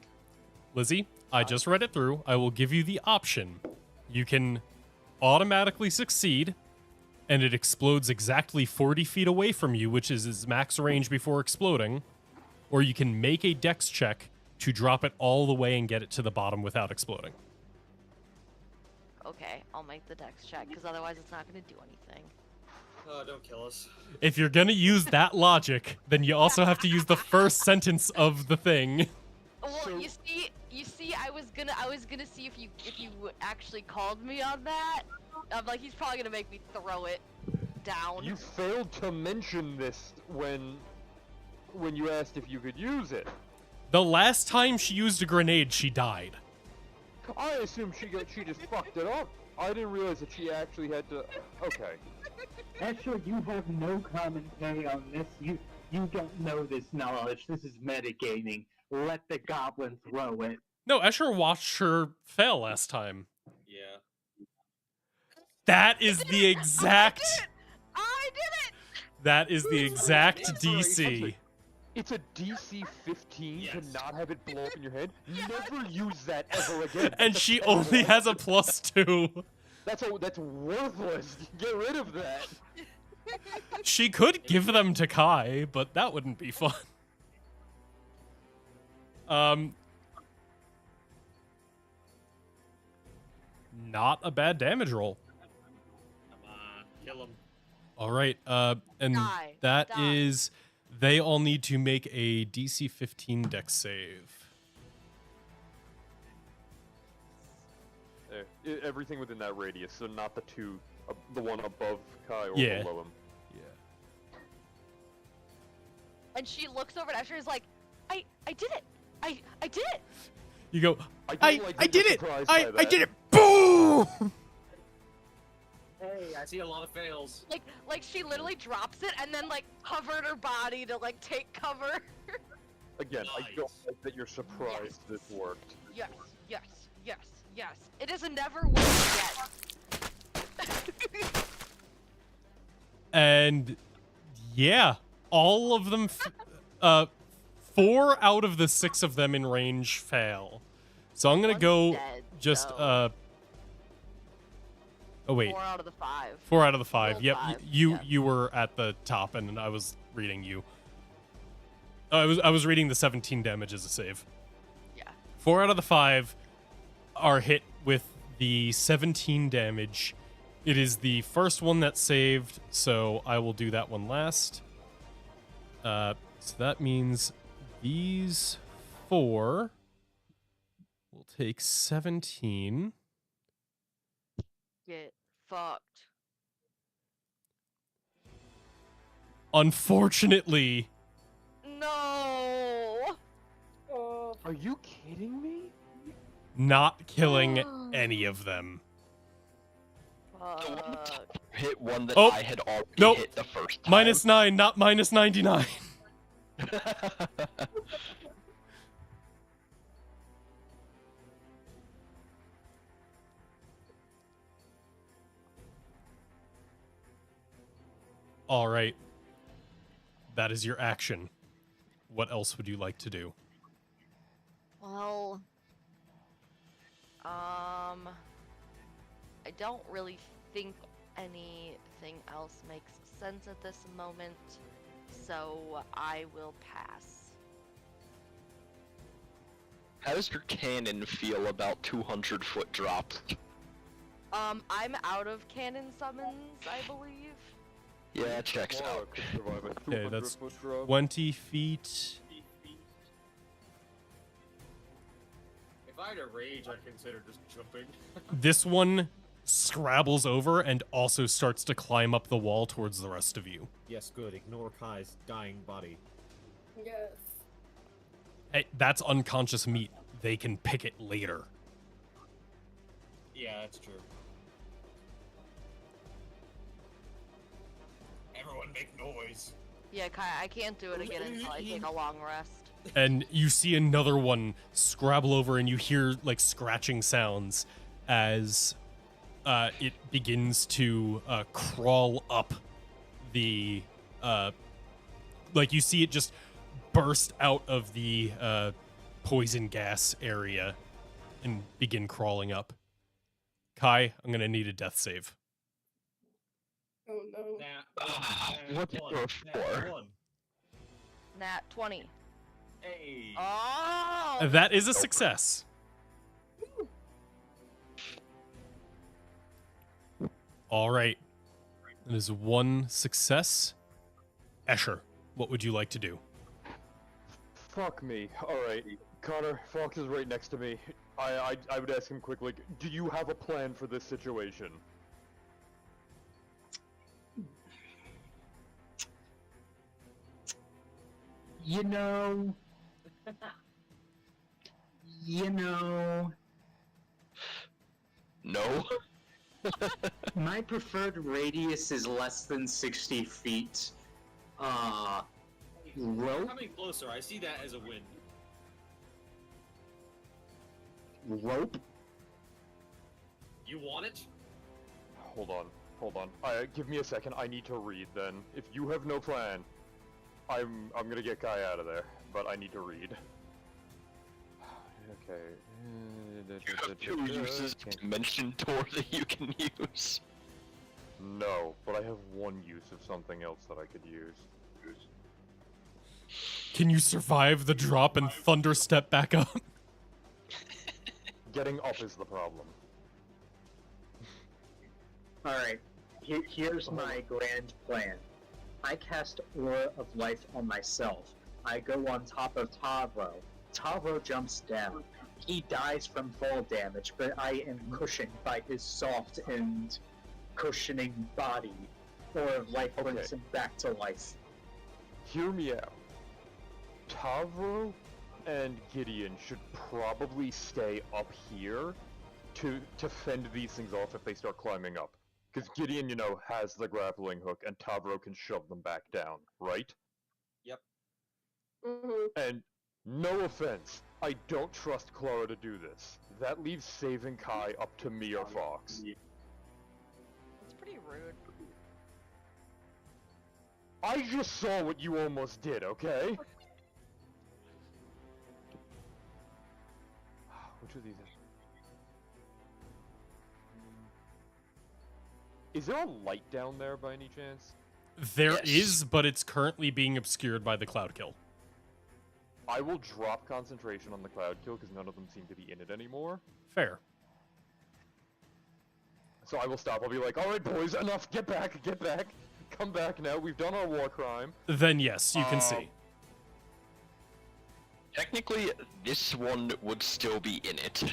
Lizzie, I just read it through. I will give you the option. You can automatically succeed, and it explodes exactly 40 feet away from you, which is its max range before exploding. Or you can make a dex check to drop it all the way and get it to the bottom without exploding. Okay, I'll make the dex check, because otherwise it's not going to do anything. Oh, don't kill us. If you're gonna use that logic, then you also have to use the first sentence of the thing. Well, So- you see, I was gonna see if you actually called me on that. I'm like, he's probably gonna make me throw it down. You failed to mention this when you asked if you could use it. The last time she used a grenade, she died. I assumed she just fucked it up. I didn't realize that she actually had to. Okay. Actually, you have no commentary on this. You don't know this knowledge. This is metagaming. Let the goblin throw it. No, Escher watched her fail last time. Yeah. That is the exact... I did it! That is the exact Mandatory DC. It's a DC 15 Yes. to not have it blow up in your head. Never use that ever again. And That's she terrible. only has a +2. That's worthless. Get rid of that. She could give them to Kai, but that wouldn't be fun. Not a bad damage roll. Come on, kill him. All right, and Die. that Die. is, they all need to make a DC 15 dex save. There. Everything within that radius, so not the two, the one above Kai or Yeah. below him. Yeah. And she looks over at Escher and is like, I did it! I did it! You go, I I don't like did that you're it! surprised I by that. did it! Boom! Hey, I see a lot of fails. Like she literally drops it and then like hovered her body to like take cover. Again, I don't Nice. like that you're surprised this worked. Yes, yes, yes, yes. It has never worked yet. And yeah, all of them, 4 out of the 6 of them in range fail. So I'm gonna One's go dead, just, so oh wait, 4 out of the 5. 4 out of the 5. Roll Yep, 5, you yeah. you were at the top, and I was reading you. I was reading the 17 damage as a save. Yeah. 4 out of the 5 are hit with the 17 damage. It is the first one that saved, so I will do that one last. So that means these 4 will take 17. Get fucked. Unfortunately, No. Oh, Are you kidding me? not killing any of them. Fuck. Hit one that Oh, I had already nope. hit the first time. -9, not -99. All right. That is your action. What else would you like to do? Well, I don't really think anything else makes sense at this moment, so I will pass. How does your cannon feel about 200-foot drops? I'm out of cannon summons, I believe. Yeah, checks out. Okay, that's 200-foot drop. 20 feet. If I had a rage, I'd consider just jumping. This one scrabbles over and also starts to climb up the wall towards the rest of you. Yes, good. Ignore Kai's dying body. Yes. Hey, that's unconscious meat. They can pick it later. Yeah, that's true. Everyone make noise. Yeah, Kai, I can't do it again until I take a long rest. And you see another one scrabble over, and you hear like scratching sounds as it begins to crawl up the like you see it just burst out of the poison gas area and begin crawling up. Kai, I'm gonna need a death save. Oh no. What's your score? Nat 20. Hey. Oh! That is a success. All right. That is one success. Escher, what would you like to do? Fuck me. Alright. Connor, Fox is right next to me. I would ask him quickly, do you have a plan for this situation? You know... No? My preferred radius is less than 60 feet. Rope? Coming closer, I see that as a win. Rope? You want it? Hold on. Give me a second. I need to read then. If you have no plan, I'm gonna get Kai out of there, but I need to read. Okay. You have 2 uses of Dimension Door that you can use. No, but I have 1 use of something else that I could use. Can you survive the drop and thunder step back up? Getting up is the problem. Alright, here's my grand plan. I cast Aura of Life on myself. I go on top of Tavro. Tavro jumps down. He dies from fall damage, but I am cushioned by his soft and cushioning body. Aura of Life brings him back to life. Hear me out. Tavro and Gideon should probably stay up here to fend these things off if they start climbing up. Because Gideon, you know, has the grappling hook, and Tavro can shove them back down, right? Yep. Mm-hmm. And no offense, I don't trust Clara to do this. That leaves saving Kai up to me or Fox. It's pretty rude. I just saw what you almost did, okay? Which of these is there a light down there by any chance? There is, but it's currently being obscured by the cloud kill. I will drop concentration on the cloud kill because none of them seem to be in it anymore. Fair. So I will stop. I'll be like, alright boys, enough, get back, come back now, we've done our war crime. Then yes, you can see. Technically, this one would still be in it.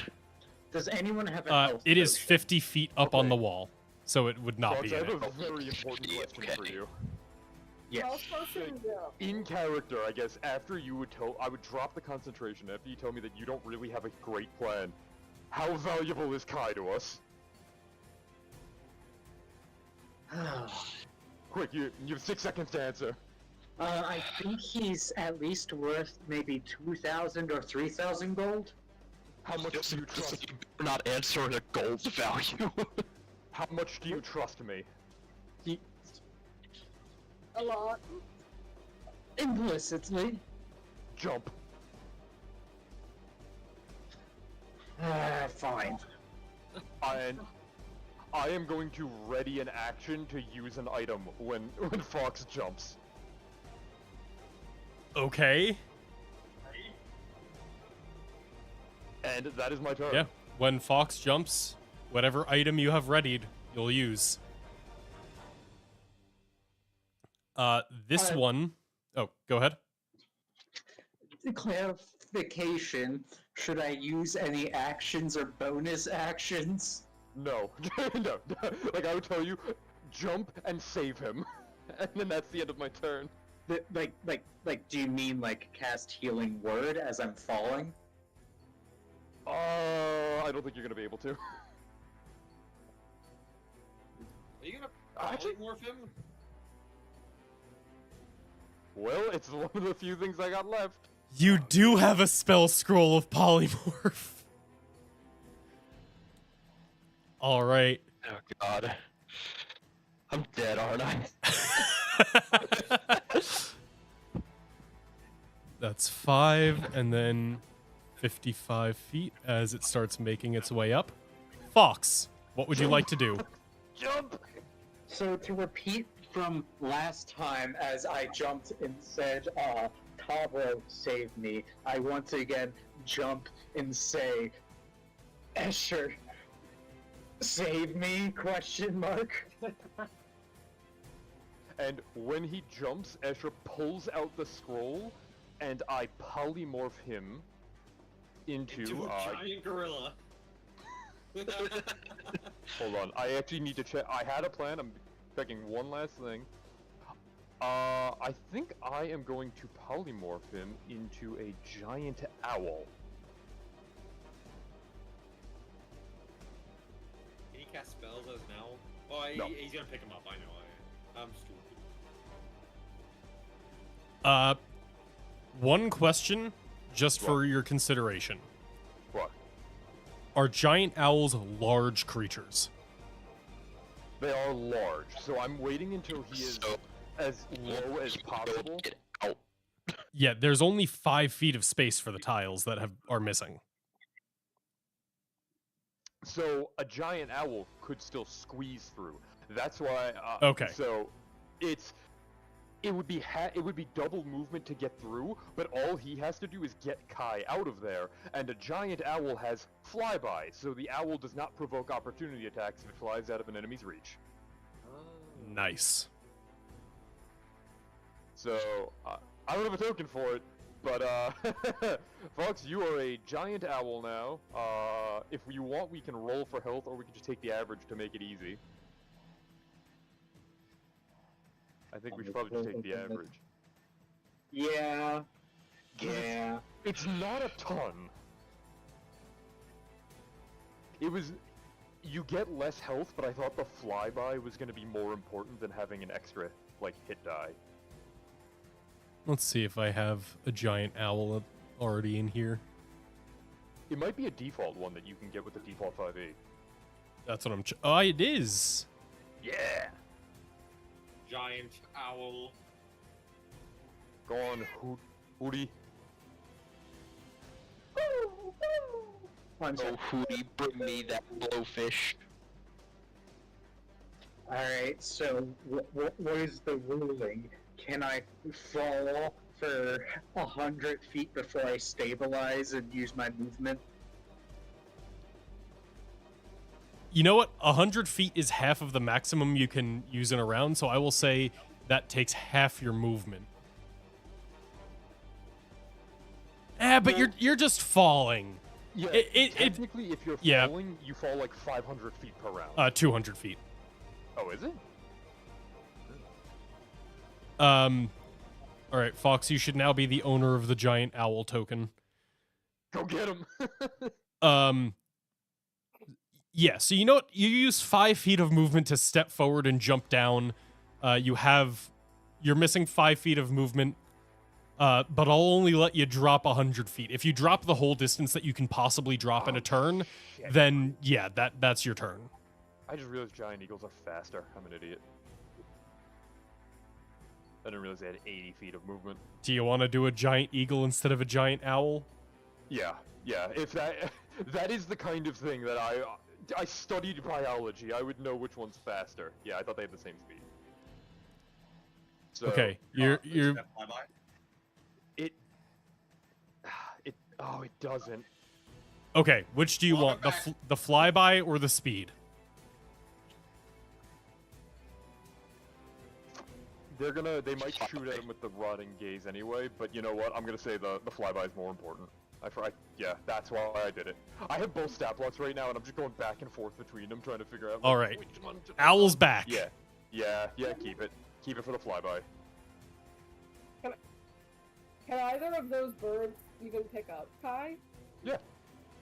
Does anyone have a health It is potion? 50 feet up on the wall, so it would not Fox, be I in have it. a very important question for you. Yes. Health potion? No. In character, I guess, after you would I would drop the concentration after you tell me that you don't really have a great plan. How valuable is Kai to us? Quick, you have 6 seconds to answer. I think he's at least worth maybe 2,000 or 3,000 gold. How much do you trust? Not answering a gold value. How much do you trust me? A lot. Implicitly. Jump. Fine. I am going to ready an action to use an item when Fox jumps. Okay. And that is my turn. Yeah. When Fox jumps, whatever item you have readied, you'll use. This one... Oh, go ahead. Clarification, should I use any actions or bonus actions? No. No. Like, I would tell you, jump and save him. And then that's the end of my turn. Do you mean, like, cast Healing Word as I'm falling? I don't think you're gonna be able to. Are you gonna Actually- polymorph him? Well, it's one of the few things I got left. You do have a spell scroll of polymorph. All right. Oh god. I'm dead, aren't I? That's 5, and then 55 feet as it starts making its way up. Fox, what would you like to do? Jump! So to repeat from last time, as I jumped and said, Tavro saved me, I once again jump and say, Escher, save me? Question mark. And when he jumps, Escher pulls out the scroll, and I polymorph him into a giant gorilla. Hold on, I actually need to check. I had a plan. I'm checking one last thing. I think I am going to polymorph him into a giant owl. Can he cast spells as an owl? Oh, No. he's gonna pick him up. I know. I'm stupid. One question, just for your consideration. What? Are giant owls large creatures? They are large, so I'm waiting until he is as low as possible. Get out. Yeah, there's only 5 feet of space for the tiles that are missing. So a giant owl could still squeeze through. That's why. Okay. So it would be double movement to get through, but all he has to do is get Kai out of there. And a giant owl has flyby, so the owl does not provoke opportunity attacks if it flies out of an enemy's reach. Nice. So I don't have a token for it, but Fox, you are a giant owl now. If you want, we can roll for health, or we can just take the average to make it easy. I think we should probably just take the average. Yeah. Yeah. It's not a ton. It was... You get less health, but I thought the flyby was going to be more important than having an extra, like, hit die. Let's see if I have a giant owl already in here. It might be a default one that you can get with the default 5e. That's what I'm... Oh, it is! Yeah! Giant owl. Go on, Hootie. Oh, Hootie, bring me that blowfish. Alright, so what is the ruling? Can I fall for 100 feet before I stabilize and use my movement? You know what? 100 feet is half of the maximum you can use in a round, so I will say that takes half your movement. But you're just falling. Yeah, technically, if you're falling, you fall like 500 feet per round. 200 feet. Oh, is it? Alright, Fox, you should now be the owner of the giant owl token. Go get him! Yeah, so you know what? You use 5 feet of movement to step forward and jump down. You're missing 5 feet of movement, but I'll only let you drop 100 feet. If you drop the whole distance that you can possibly drop in a turn, then yeah, that's your turn. I just realized giant eagles are faster. I'm an idiot. I didn't realize they had 80 feet of movement. Do you want to do a giant eagle instead of a giant owl? Yeah. If that is the kind of thing that I studied biology. I would know which one's faster. Yeah, I thought they had the same speed. So, okay, it doesn't. Okay, which do you want? The flyby or the speed? They might shoot at him with the rotting gaze anyway, but you know what? I'm gonna say the flyby is more important. Yeah, that's why I did it. I have both stat blocks right now, and I'm just going back and forth between them, trying to figure out. All right, Owl's back. Yeah, keep it for the flyby. Can either of those birds even pick up Kai? Yeah.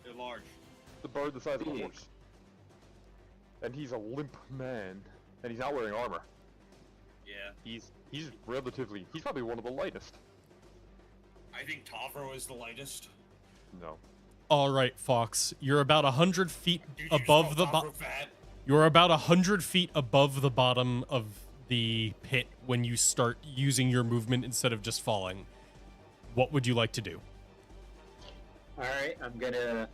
They're large. The bird the size of a horse. And he's a limp man, and he's not wearing armor. Yeah. He's probably one of the lightest. I think Tavro is the lightest. No. All right, Fox, you're about 100 feet above the You're about 100 feet above the bottom of the pit when you start using your movement instead of just falling. What would you like to do? Alright, I'm gonna...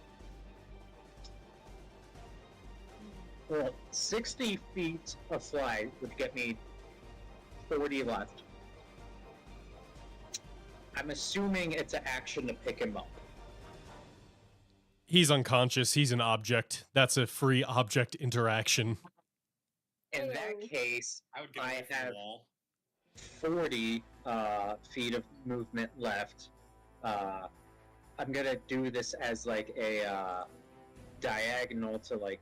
Well, 60 feet of fly would get me 40 left. I'm assuming it's an action to pick him up. He's unconscious. He's an object. That's a free object interaction. In that case, I have wall. 40 feet of movement left. I'm gonna do this as like a diagonal to like.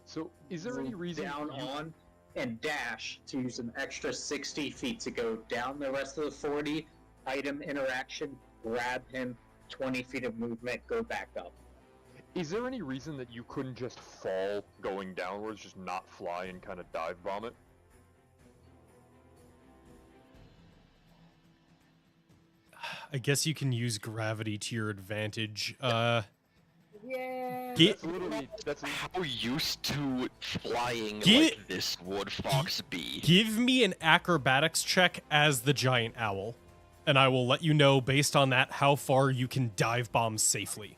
So, is there any reason down on and dash to use an extra 60 feet to go down the rest of the 40 item interaction, grab him, 20 feet of movement, go back up? Is there any reason that you couldn't just fall going downwards, just not fly and kind of dive bomb it? I guess you can use gravity to your advantage. Yeah. That's how used to flying like this would Fox be. Give me an acrobatics check as the giant owl, and I will let you know based on that how far you can dive bomb safely.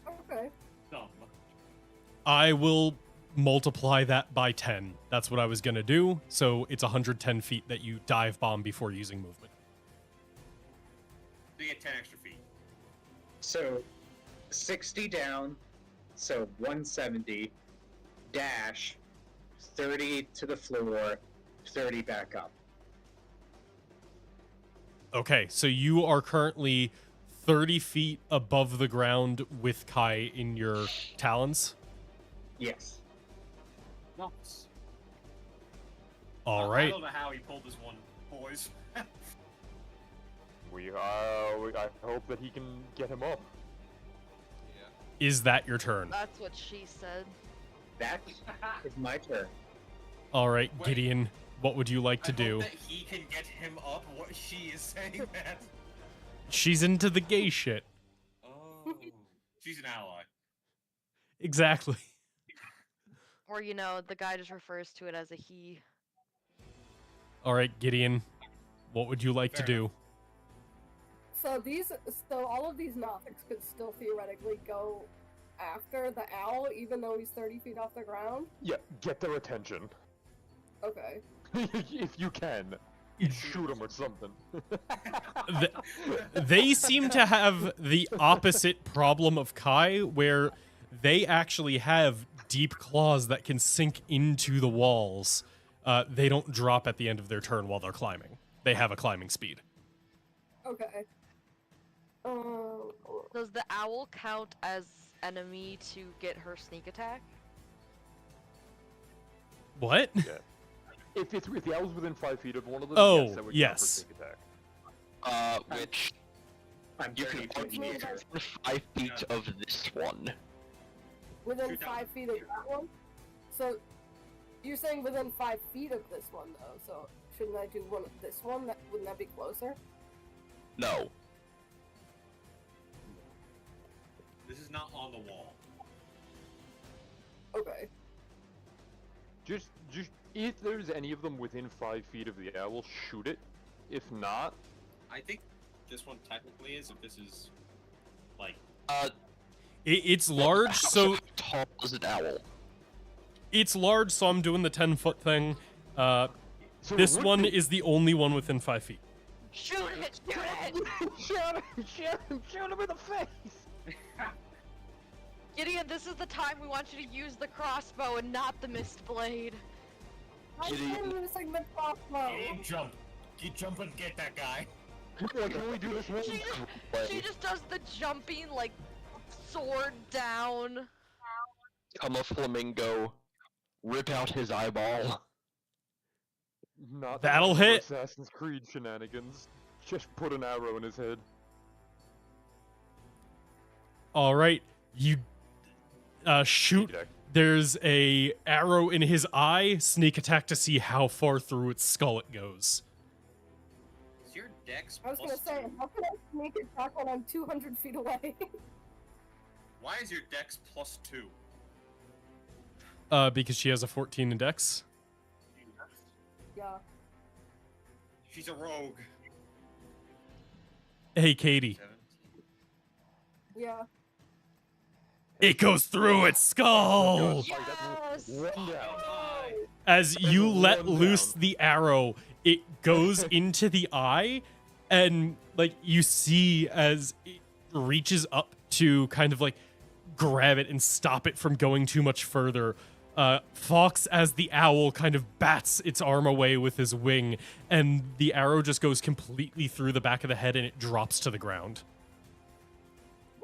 Okay. I will multiply that by 10. That's what I was going to do. So it's 110 feet that you dive bomb before using movement. So you get 10 extra feet. So 60 down, so 170, dash, 30 to the floor, 30 back up. Okay, so you are currently 30 feet above the ground with Kai in your talons? Yes. Nice. All right. I don't know how he pulled this one, boys. I hope that he can get him up. Is that your turn? That's what she said. That is my turn. All right, Gideon, what would you like to do? Hope that he can get him up. What she is saying that. She's into the gay shit. Oh. She's an ally. Exactly. Or, you know, the guy just refers to it as a he. All right, Gideon, what would you like to do? So all of these nothics could still theoretically go after the owl, even though he's 30 feet off the ground? Yeah, get their attention. Okay. If you can. Shoot him or something. They seem to have the opposite problem of Kai, where they actually have deep claws that can sink into the walls. They don't drop at the end of their turn while they're climbing. They have a climbing speed. Okay. Does the owl count as enemy to get her sneak attack? What? Yeah. If the owl's within 5 feet of one of them, oh, yes, that would yes. count for sneak attack. Which I'm you can argue within 5 feet of this one. Within 5 feet of that one? So, you're saying within 5 feet of this one, though, so shouldn't I do one of this one? Wouldn't that be closer? No. This is not on the wall. Okay. Just if there's any of them within 5 feet of the owl, shoot it. If not, I think this one technically is, if this is, like... It's large, so... How tall is an owl? It's large, so I'm doing the 10-foot thing. so This one is the only one within 5 feet. Shoot it! Shoot it! Shoot him in the face! Gideon, this is the time we want you to use the crossbow and not the mist blade. I'm using the crossbow. Jump. Jump and get that guy. Like, can we do this one? She just does the jumping, like, sword down. Come a flamingo. Rip out his eyeball. Not That'll for hit. Assassin's Creed shenanigans. Just put an arrow in his head. All right, you shoot. There's a arrow in his eye. Sneak attack to see how far through its skull it goes. Is your dex I was gonna say, how can I sneak attack when I'm 200 feet away? Why is your dex +2? Because she has a 14 in dex. Yeah. She's a rogue. Hey, Katie. 17. Yeah. It goes through its skull. Yes! One down. As you Everyone let down. loose the arrow, it goes into the eye, and like you see as it reaches up to kind of like grab it and stop it from going too much further. Fox, as the owl, kind of bats its arm away with his wing, and the arrow just goes completely through the back of the head and it drops to the ground.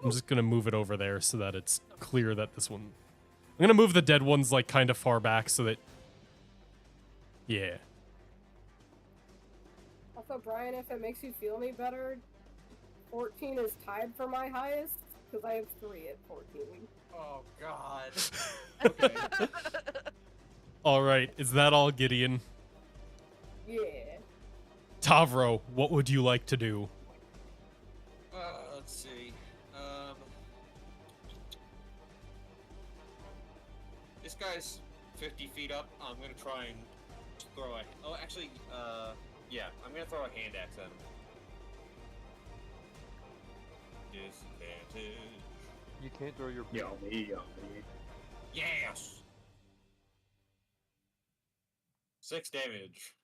I'm just gonna move it over there so that it's clear that this one... I'm gonna move the dead ones like kind of far back so that... Yeah. Also, Brian, if it makes you feel any better, 14 is tied for my highest, because I have 3 at 14. Oh god. Okay. All right, is that all, Gideon? Yeah. Tavro, what would you like to do? Let's see. This guy's 50 feet up. I'm gonna try and throw a. Oh, actually, yeah, I'm gonna throw a hand axe at him. Disadvantage. You can't throw your... Yummy. Yes. 6 damage.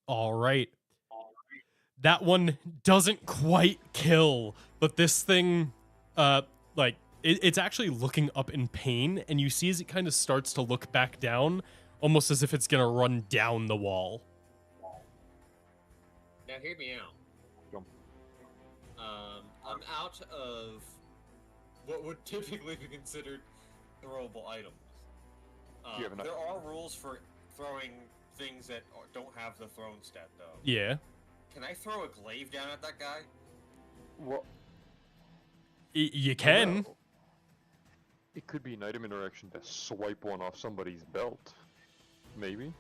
All right. That one doesn't quite kill, but this thing, like, it's actually looking up in pain, and you see as it kind of starts to look back down, almost as if it's gonna run down the wall. Now hear me out. Jump. I'm out of what would typically be considered throwable items. Do you have enough? There are rules for throwing things that don't have the thrown stat, though. Yeah. Can I throw a glaive down at that guy? What? You can. Well, it could be an item interaction to swipe one off somebody's belt. Maybe?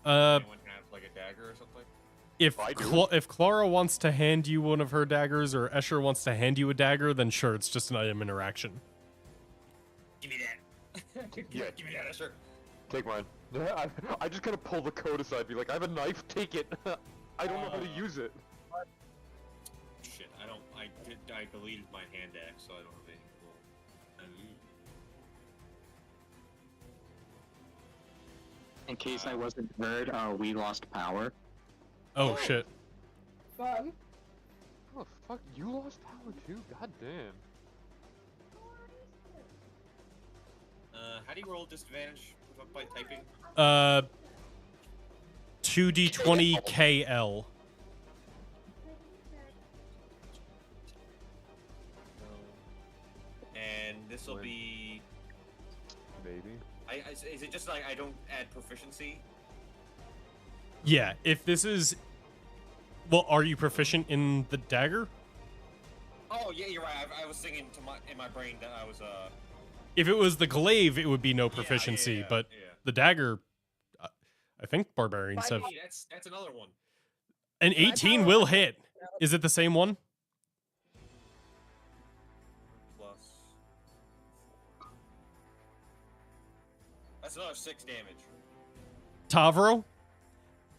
Anyone have, like, a dagger or something? If I do. if Clara wants to hand you one of her daggers, or Escher wants to hand you a dagger, then sure, it's just an item interaction. Give me that. Yeah. Give me that, Escher. Take mine. I just kind of pull the coat aside, be like, I have a knife, take it. I don't know how to use it. Shit, I deleted my hand axe, so I don't have any. In case I wasn't heard, we lost power. Oh shit. Fun. Oh fuck, you lost power too? God damn. How do you roll disadvantage by typing? 2d20 KL. And this will be. Maybe. Is it just like I don't add proficiency? Yeah, if this is... Well, are you proficient in the dagger? Oh yeah, you're right. I was thinking in my brain that I was If it was the glaive, it would be no Yeah, proficiency, yeah, but yeah. the dagger, I think barbarians have... Hey, that's another one. An 18 will hit. Is it the same one? Plus. That's another 6 damage. Tavro,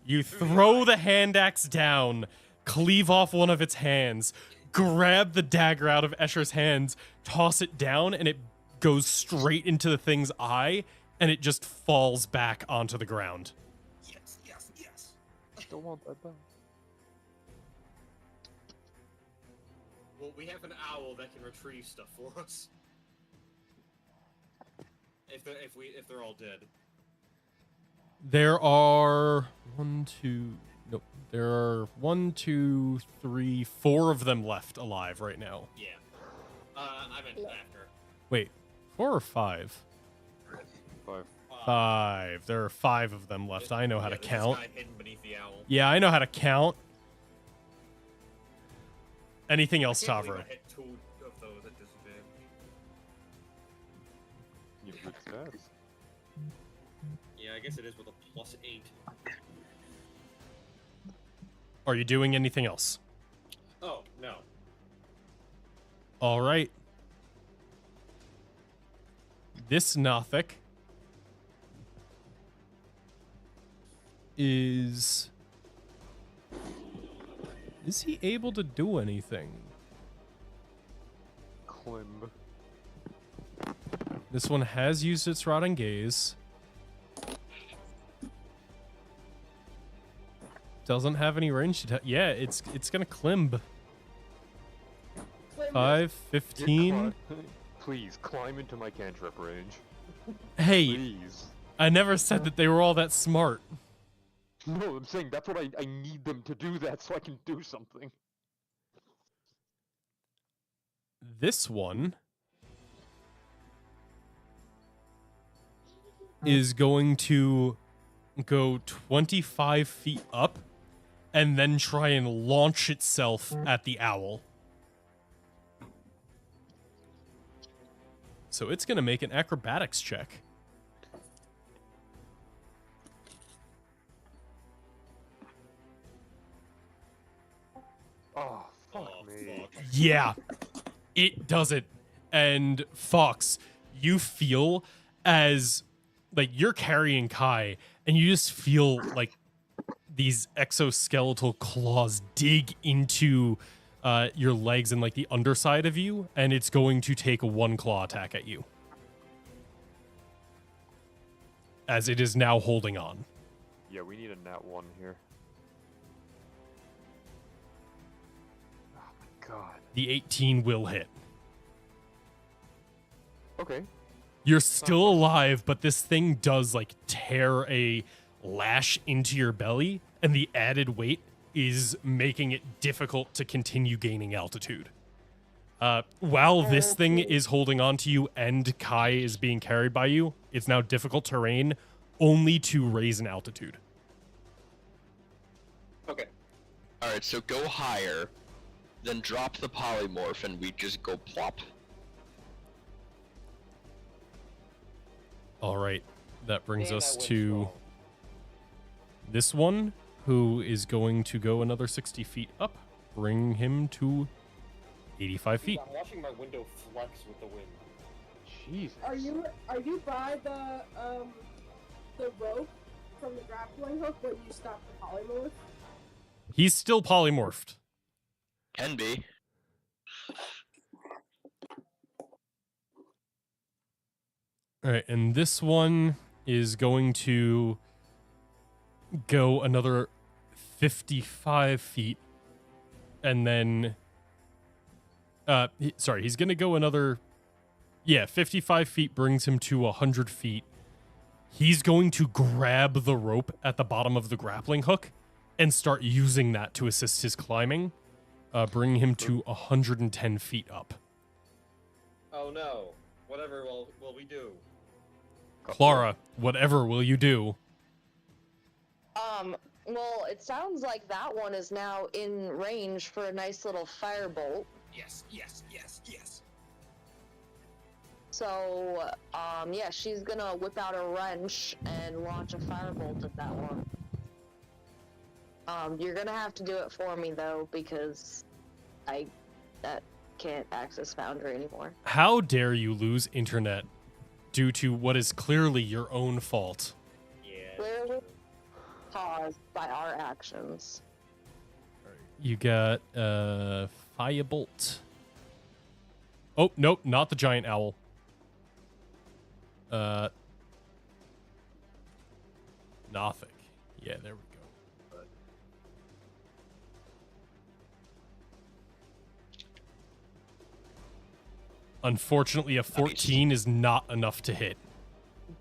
you throw the hand axe down, cleave off one of its hands, grab the dagger out of Escher's hands, toss it down, and it goes straight into the thing's eye, and it just falls back onto the ground. Yes. still want that back. Well, we have an owl that can retrieve stuff for us. If they're all dead. There are there are 1, 2, 3, 4 of them left alive right now. Yeah. I meant after. Wait, 4 or 5? 5. 5. There are 5 of them left. I know how to there's count. This guy hidden beneath the owl. Yeah, I know how to count. Anything else, I can't believe Tavro? I hit 2 of those at disadvantage. You have good stats. Yeah, I guess it is with a +8. Are you doing anything else? Oh, no. All right. This Nothic is he able to do anything? Climb. This one has used its Rotting Gaze. Doesn't have any range. Yeah, it's gonna climb. 5, 15. Please climb into my cantrip range. Hey, Please. I never said that they were all that smart. No, I'm saying that's what I need them to do that so I can do something. This one is going to go 25 feet up and then try and launch itself at the owl. So it's going to make an acrobatics check. Oh, fuck me. Fuck. Yeah, it does it. And Fox, you feel as like you're carrying Kai and you just feel like these exoskeletal claws dig into your legs and like the underside of you, and it's going to take a 1 claw attack at you. As it is now holding on. Yeah, we need a nat 1 here. Oh my god. The 18 will hit. Okay. You're still alive, but this thing does like tear a lash into your belly, and the added weight is making it difficult to continue gaining altitude. While this thing is holding on to you and Kai is being carried by you, it's now difficult terrain only to raise an altitude. Okay. Alright, so go higher, then drop the polymorph, and we just go plop. All right, that brings Man, us that went to strong. this one, who is going to go another 60 feet up, bring him to 85 feet. I'm watching my window flex with the wind. Jesus. Are you by the rope from the grappling hook when you stop the polymorph? He's still polymorphed. Can be. All right, and this one is going to go another 55 feet, and then, he's going to go another, 55 feet brings him to 100 feet. He's going to grab the rope at the bottom of the grappling hook and start using that to assist his climbing, bringing him to 110 feet up. Oh no. Whatever will we do? Clara, whatever will you do? Well, it sounds like that one is now in range for a nice little firebolt. Yes, yes, yes, yes. So, yeah, she's gonna whip out a wrench and launch a firebolt at that one. You're gonna have to do it for me though, because I can't access Foundry anymore. How dare you lose internet due to what is clearly your own fault? Yeah. Clearly caused by our actions. You got Firebolt. Oh, nope, not the giant owl. Nothic. Yeah, there we go. Unfortunately, a 14 is not enough to hit.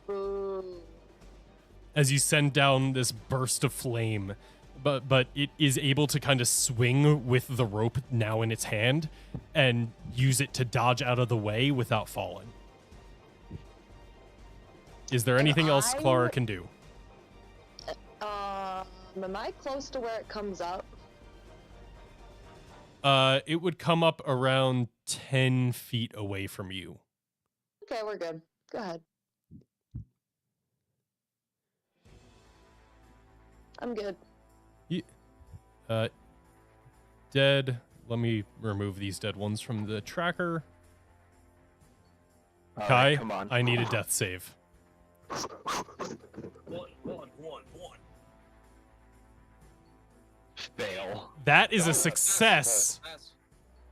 Boo. As you send down this burst of flame, but it is able to kind of swing with the rope now in its hand and use it to dodge out of the way without falling. Is there anything else Clara can do? Am I close to where it comes up? It would come up around 10 feet away from you. Okay, we're good. Go ahead. I'm good. Dead. Let me remove these dead ones from the tracker. Kai, come on. I need a death save. One. Fail. That is a success.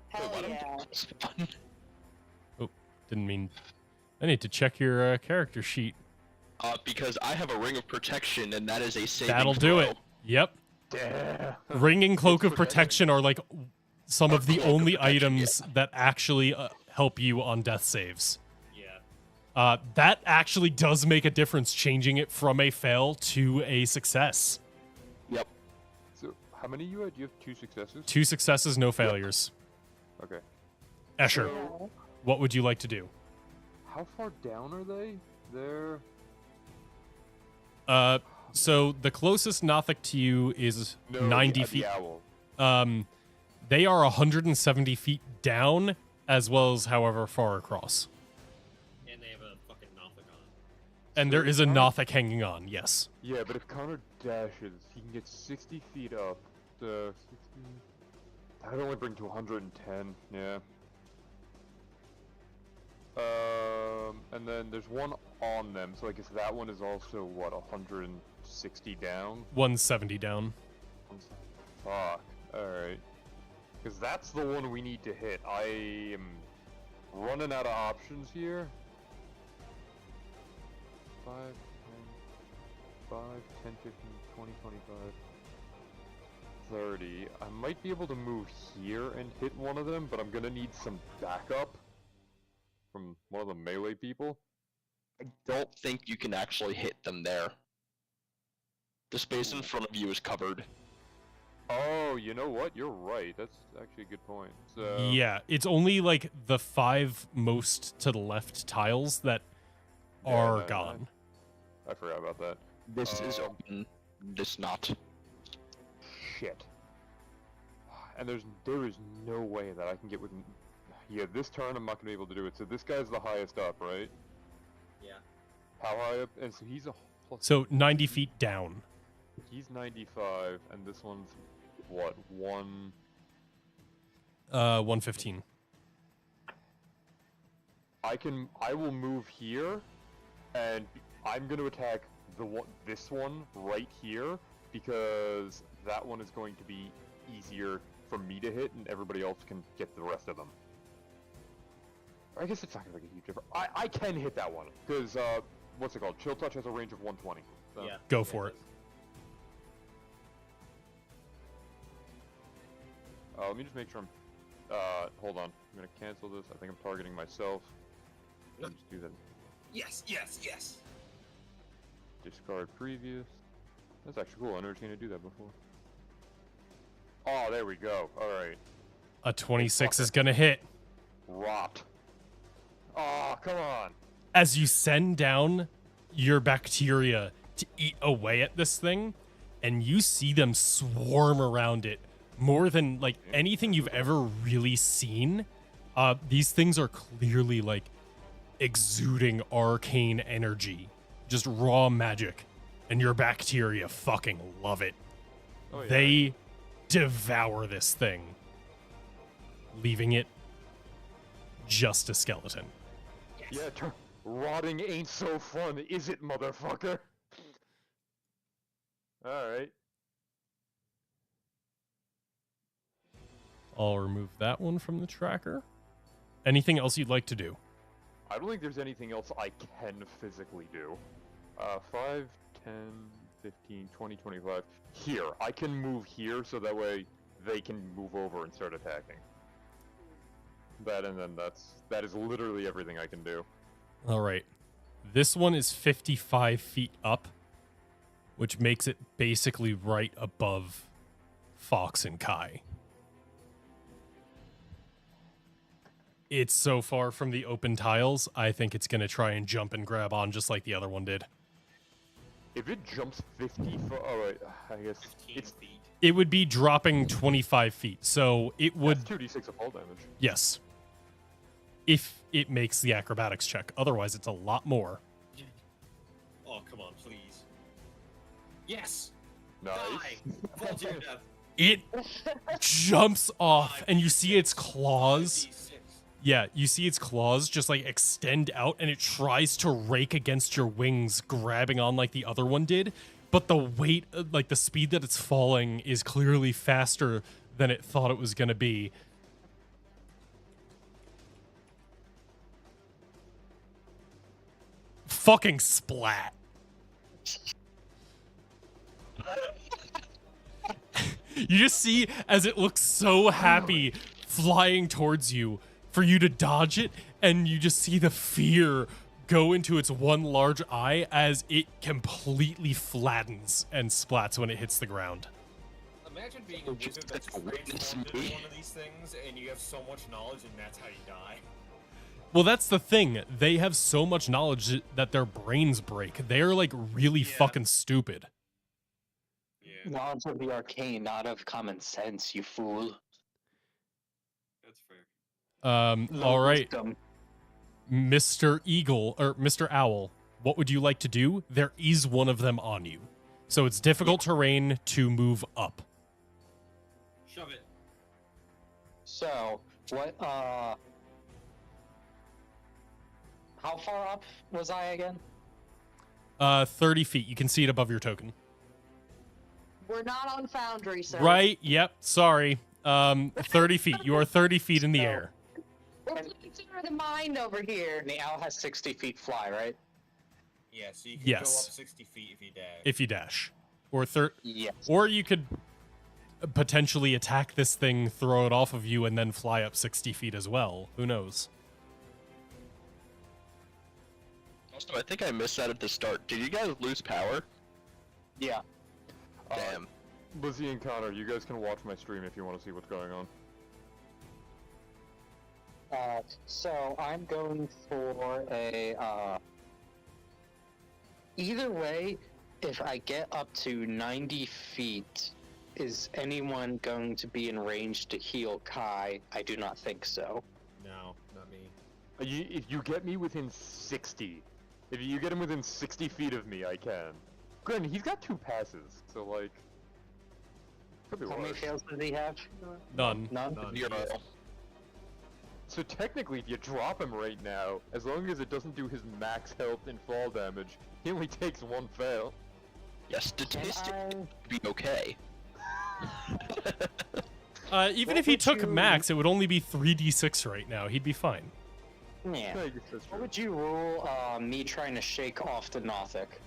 Hell yeah. Oh, didn't mean. I need to check your character sheet. Because I have a ring of protection, and that is a saving That'll throw. do it. Yep. Yeah. Ring and Cloak of Protection are like some of the Cloak of only Protection, items that actually help you on death saves. Yeah. That actually does make a difference, changing it from a fail to a success. Yep. So, how many you had? You have 2 successes? 2 successes, no failures. Okay. Escher, So, what would you like to do? how far down are they? They're... So the closest Nothic to you is 90 the feet. owl. They are 170 feet down, as well as however far across. And they have a fucking Nothic on. And there is a Nothic hanging on, yes. Yeah, but if Connor dashes, he can get 60 feet up. 60... That'd only bring to 110, yeah. And then there's one on them, so I guess that one is also, what, 160 down? 170 down. Fuck. Alright. Because that's the one we need to hit. I am running out of options here. 5, 10, 15, 20, 25, 30. I might be able to move here and hit one of them, but I'm gonna need some backup from one of the melee people. I don't think you can actually hit them there. The space in front of you is covered. Oh, you know what? You're right. That's actually a good point. So Yeah, it's only like the 5 most to the left tiles that are no, gone. I forgot about that. This is open. This not. Shit. And there is no way that I can get within. Yeah, this turn I'm not gonna be able to do it. So this guy's the highest up, right? Yeah. How high up? And so he's a plus. So 90 feet down. He's 95, and this one's what? 115. I will move here, and I'm gonna attack this one right here because that one is going to be easier for me to hit, and everybody else can get the rest of them. I guess it's not gonna make a huge difference. I can hit that one because what's it called? Chill Touch has a range of 120. So. Yeah. Go for it. Let me just make sure I'm. Hold on. I'm gonna cancel this. I think I'm targeting myself. Let me just do that. Yes. Discard previous. That's actually cool. I've never seen it do that before. Oh, there we go. Alright. A 26 is gonna hit. Rot. Oh, come on. As you send down your bacteria to eat away at this thing, and you see them swarm around it more than like anything you've ever really seen. These things are clearly like exuding arcane energy, just raw magic, and your bacteria fucking love it. Oh, yeah. They devour this thing, leaving it just a skeleton. Yeah, rotting ain't so fun, is it, motherfucker? Alright. I'll remove that one from the tracker. Anything else you'd like to do? I don't think there's anything else I can physically do. 5, 10, 15, 20, 25. Here. I can move here so that way they can move over and start attacking. That and then that is literally everything I can do. All right. This one is 55 feet up, which makes it basically right above Fox and Kai. It's so far from the open tiles, I think it's going to try and jump and grab on just like the other one did. If it jumps 50 foot, alright, I guess 15 it's feet. It would be dropping 25 feet, so it would... that's 2d6 of fall damage. Yes. If it makes the acrobatics check. Otherwise, it's a lot more. Oh, come on, please. Yes! Nice. Die! Fall to your death. It jumps off, and you see its claws. 5d6. Yeah, you see its claws just like extend out, and it tries to rake against your wings, grabbing on like the other one did. But the weight, like the speed that it's falling, is clearly faster than it thought it was going to be. Fucking splat. You just see as it looks so happy flying towards you for you to dodge it, and you just see the fear go into its one large eye as it completely flattens and splats when it hits the ground. Imagine being a wizard that's transformed into one of these things, and you have so much knowledge, and that's how you die. Well, that's the thing. They have so much knowledge that their brains break. They're like really fucking stupid. Yeah, Knowledge of the arcane, not of common sense, you fool. that's fair. All right. Wisdom. Mr. Eagle, or Mr. Owl, what would you like to do? There is one of them on you. So it's difficult terrain to move up. Shove it. So, what, how far up was I again? 30 feet. You can see it above your token. We're not on Foundry, sir. Right, yep, sorry. 30 feet. You are 30 feet in the air. We're closer to the mind over here. And the owl has 60 feet fly, right? Yeah, so you can Yes. go up 60 feet if you dash. If you dash. Or Yes. or you could potentially attack this thing, throw it off of you, and then fly up 60 feet as well. Who knows? Also, I think I missed that at the start. Did you guys lose power? Yeah. Damn. Lizzie and Connor, you guys can watch my stream if you want to see what's going on. So I'm going for a, either way, if I get up to 90 feet, is anyone going to be in range to heal Kai? I do not think so. No, not me. If you get me within 60, if you get him within 60 feet of me, I can. Granted, he's got 2 passes, so like, could be How many worse. fails does he have? None. None? None. Zero. So technically, if you drop him right now, as long as it doesn't do his max health and fall damage, he only takes 1 fail. Yeah, statistically, it'd be okay. Even What if he would took you- max, it would only be 3d6 right now. He'd be fine. Yeah. I guess that's What true. would you rule me trying to shake off the Nothic?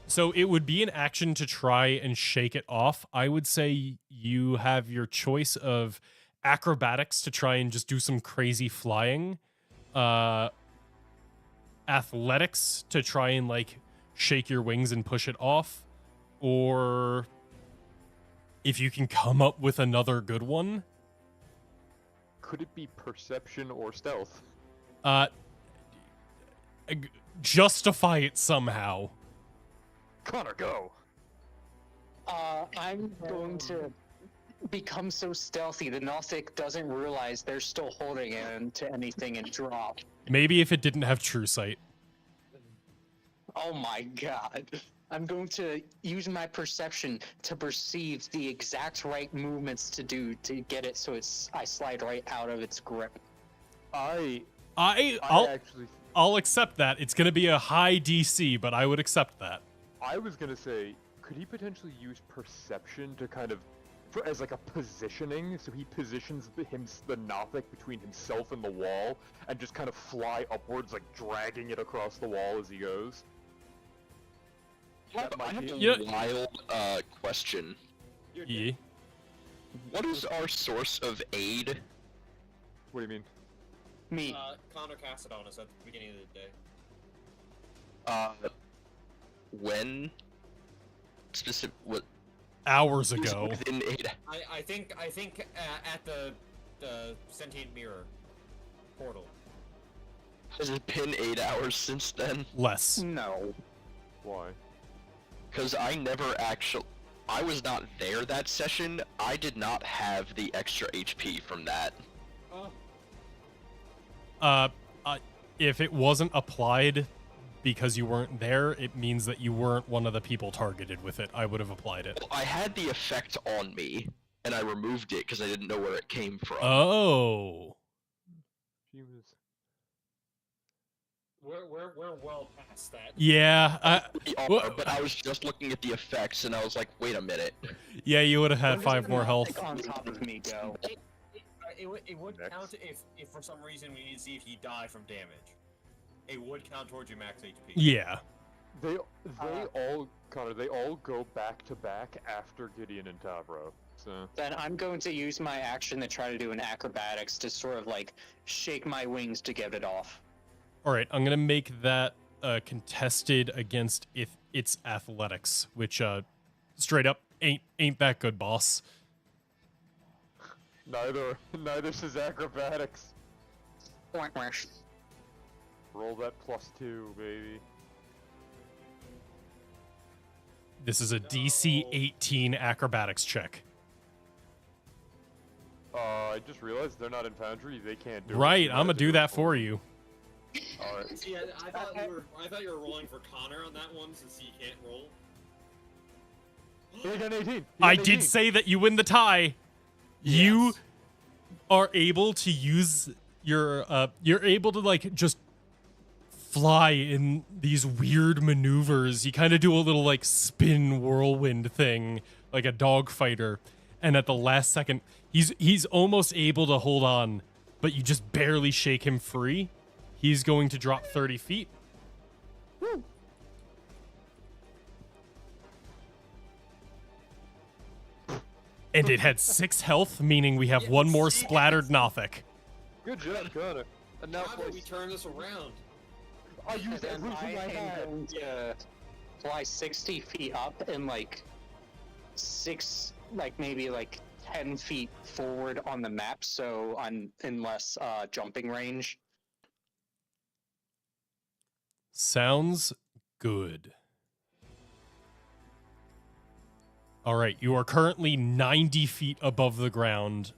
So it would be an action to try and shake it off. I would say you have your choice of acrobatics to try and just do some crazy flying, athletics to try and like shake your wings and push it off, or if you can come up with another good one, Could it be perception or stealth? justify it somehow. Connor, go! I'm going to become so stealthy the Nothic doesn't realize they're still holding it to anything and drop. Maybe if it didn't have true sight. Oh my god. I'm going to use my perception to perceive the exact right movements to do to get it so I slide right out of its grip. I I'll actually, I'll accept that. It's going to be a high DC, but I would accept that. I was gonna say, could he potentially use perception to kind of, as like a positioning, so he positions the Nothic between himself and the wall, and just kind of fly upwards, like dragging it across the wall as he goes? That I might have be- a Yeah. wild question. Yeah. What is our source of aid What do you mean? Me. Connor cast it on us at the beginning of the day. When? Specific, what? Hours ago. Within 8. I think at the sentient mirror portal. Has it been 8 hours since then? Less. No. Why? Because I was not there that session. I did not have the extra HP from that. If it wasn't applied because you weren't there, it means that you weren't one of the people targeted with it. I would have applied it. I had the effect on me, and I removed it because I didn't know where it came from. Oh. She was... We're well past that. Yeah. But I was just looking at the effects, and I was like, wait a minute. Yeah, you would have had When does 5 more the health. Nothic on top of me go? It would count if for some reason we need to see if you die from damage. It would count towards your max HP. Yeah. They all, Connor, they all go back to back after Gideon and Tavro. So Then I'm going to use my action to try to do an acrobatics to sort of like shake my wings to get it off. All right, I'm going to make that contested against if it's athletics, which straight up ain't that good, boss. neither is acrobatics. Whack, whack. Roll that +2, baby. This is a DC 18 acrobatics check. I just realized they're not in Foundry. They can't do it. Right, You I'm might gonna have to do that it for you. Alright. See, I thought you were rolling for Connor on that one since he can't roll. He got 18. I did say that you win the tie. Yes. You are able to use your you're able to like just fly in these weird maneuvers. You kind of do a little like spin whirlwind thing like a dog fighter, and at the last second he's almost able to hold on, but you just barely shake him free. He's going to drop 30 feet. Woo. And it had 6 health, meaning we have one more splattered Nothic. Good job, Connor. And now How about we turn this around? I used And then everything I I am had. going to fly 60 feet up and like maybe 10 feet forward on the map, so I'm in less jumping range. Sounds good. All right, you are currently 90 feet above the ground,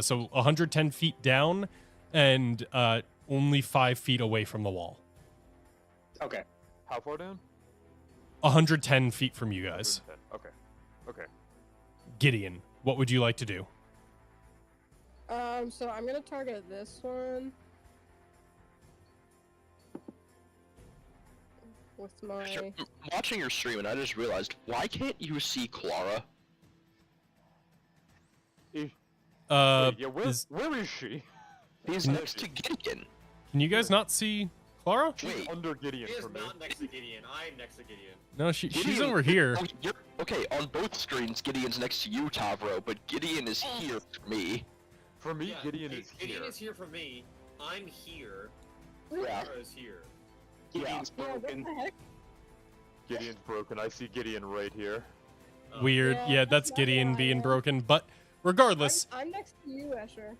so 110 feet down, and only 5 feet away from the wall. Okay. How far down? 110 feet from you guys. 110. Okay. Gideon, what would you like to do? So I'm gonna target this one with my. Watching your stream, and I just realized, why can't you see Clara? Yeah, where is she? He's next to Gideon. Can you guys not see Clara? She's under Gideon He is for me. not next to Gideon. I'm next to Gideon. No, she's Gideon- over here. Oh, okay, on both screens, Gideon's next to you, Tavro, but Gideon is here for me. For me, Yeah, Gideon is Gideon here. is here for me. I'm here. Yeah. Clara is here. Gideon's Yeah, what broken. the heck? Gideon's broken. I see Gideon right here. Weird. Yeah, Yeah, that's that's not Gideon where I being am. broken. But regardless, I'm next to you, Escher.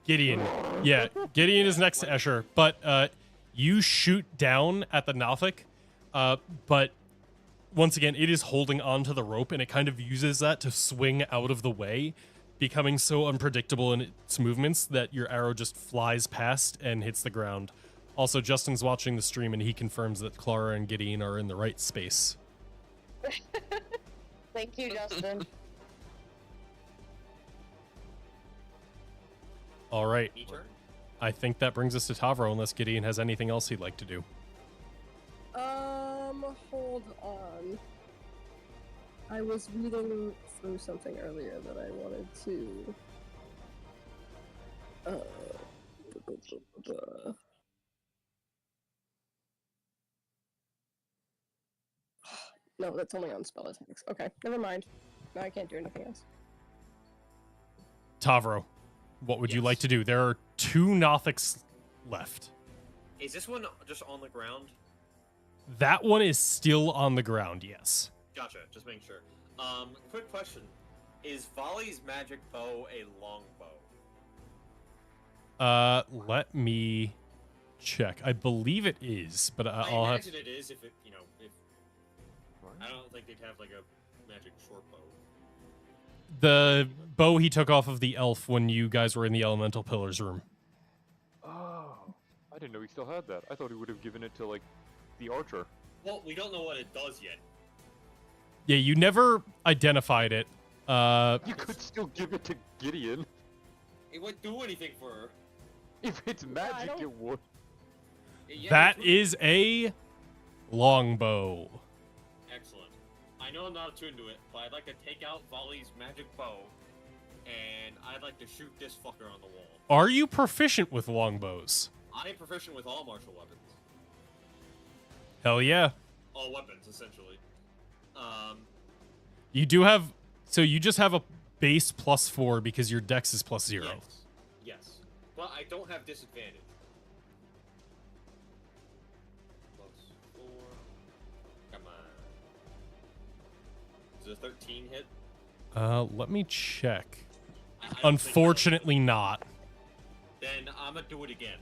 Gideon. Yeah, Gideon is next to Escher. But you shoot down at the Nothic. But once again, it is holding onto the rope, and it kind of uses that to swing out of the way, becoming so unpredictable in its movements that your arrow just flies past and hits the ground. Also, Justin's watching the stream, and he confirms that Clara and Gideon are in the right space. Thank you, Justin. All right. Me turn? I think that brings us to Tavro, unless Gideon has anything else he'd like to do. Hold on. I was reading through something earlier that I wanted to. No, that's only on spell attacks. Okay, never mind. No, I can't do anything else. Tavro, what would you like to do? There are 2 nothics left. Is this one just on the ground? That one is still on the ground, yes. Gotcha. Just making sure. Quick question: is Volley's magic bow a longbow? Let me check. I believe it is, but I'll have. I imagine it is if it, if I don't think they'd have like a magic short bow. The bow he took off of the elf when you guys were in the elemental pillars room. Oh, I didn't know he still had that. I thought he would have given it to like the archer. Well, we don't know what it does yet. Yeah, you never identified it. You could still give it to Gideon. It wouldn't do anything for her. If it's magic, it would. Yeah, That is a longbow. Excellent. I know I'm not attuned to it, but I'd like to take out Volley's magic bow, and I'd like to shoot this fucker on the wall. Are you proficient with longbows? I am proficient with all martial weapons. Hell yeah. All weapons, essentially. You do have... So you just have a base +4 because your dex is +0. Yes. But I don't have disadvantage. +4. Come on. Does a 13 hit? Let me check. I don't Unfortunately not. Then I'm gonna do it again.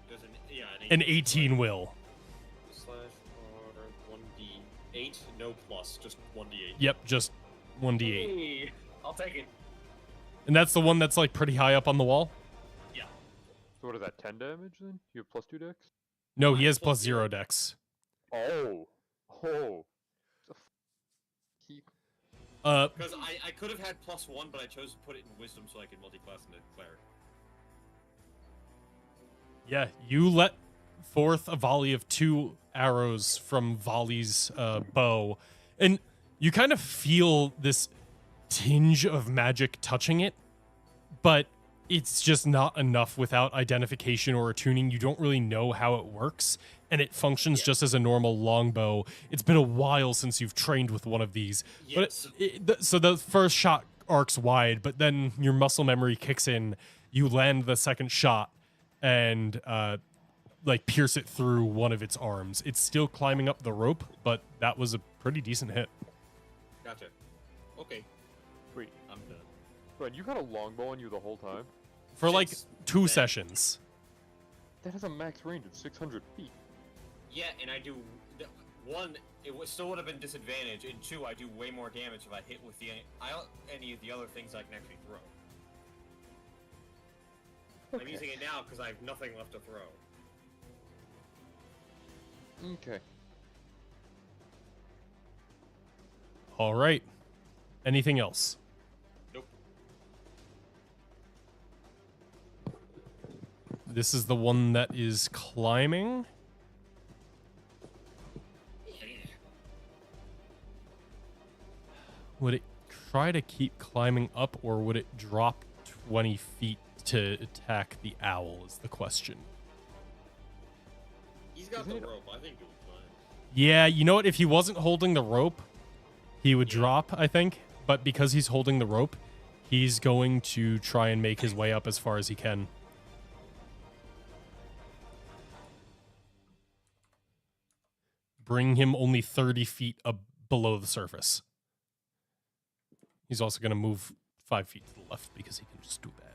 There's An 18 will. /1d8, no plus, just 1d8. Yep, just 1d8. Hey, I'll take it. And that's the one that's like pretty high up on the wall? Yeah. So what is that, 10 damage then? You have +2 dex? No, he has +0 dex. Oh. Oh. Because I could have had +1, but I chose to put it in wisdom so I could multi-class into cleric. Yeah, you let forth a volley of 2 arrows from Volley's bow, and you kind of feel this tinge of magic touching it, but it's just not enough without identification or attuning. You don't really know how it works, and it functions just as a normal longbow. It's been a while since you've trained with one of these. Yes. But so the first shot arcs wide, but then your muscle memory kicks in. You land the second shot and like pierce it through one of its arms. It's still climbing up the rope, but that was a pretty decent hit. Gotcha. Okay. Wait, I'm done. Brad, you had a longbow on you the whole time? For like Since 2 then. sessions. That has a max range of 600 feet. Yeah, and I do... One, still would have been disadvantage, and 2, I do way more damage if I hit with any of the other things I can actually throw. I'm using it now because I have nothing left to throw. Okay. All right. Anything else? Nope. This is the one that is climbing. Would it try to keep climbing up, or would it drop 20 feet to attack the owl is the question. He's got the rope. I think it would climb. Yeah, you know what? If he wasn't holding the rope, he would drop, I think. But because he's holding the rope, he's going to try and make his way up as far as he can. Bring him only 30 feet up below the surface. He's also going to move 5 feet to the left because he can just do that.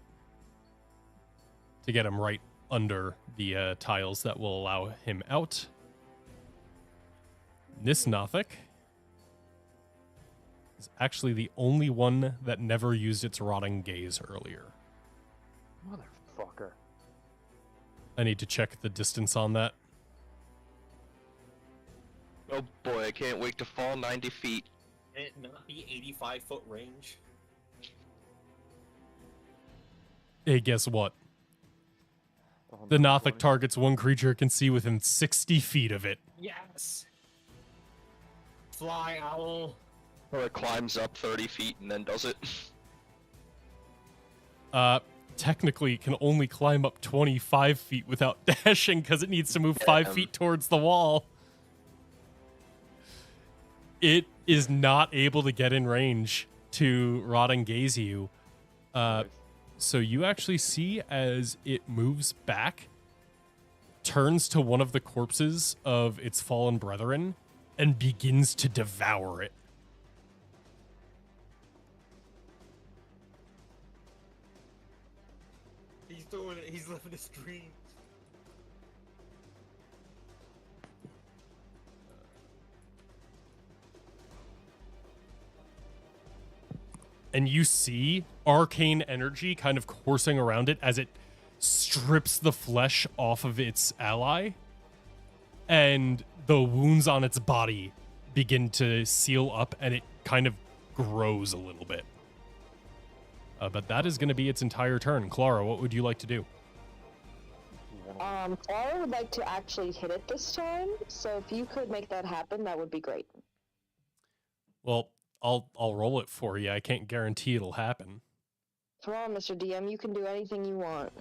To get him right under the tiles that will allow him out. This Nothic is actually the only one that never used its rotting gaze earlier. Motherfucker. I need to check the distance on that. Oh boy, I can't wait to fall 90 feet. Can it not be 85-foot range? Hey, guess what? The Nothic targets one creature it can see within 60 feet of it. Yes! Fly owl! Or it climbs up 30 feet and then does it. Technically, it can only climb up 25 feet without dashing because it needs to move 5 feet towards the wall. It is not able to get in range to Rotting Gaze you. So you actually see as it moves back, turns to one of the corpses of its fallen brethren, and begins to devour it. He's doing it. He's living his dream. And you see arcane energy kind of coursing around it as it strips the flesh off of its ally, and the wounds on its body begin to seal up, and it kind of grows a little bit. But that is going to be its entire turn. Clara, what would you like to do? Clara would like to actually hit it this time, so if you could make that happen, that would be great. Well, I'll roll it for you. I can't guarantee it'll happen. Come on, Mr. DM, you can do anything you want.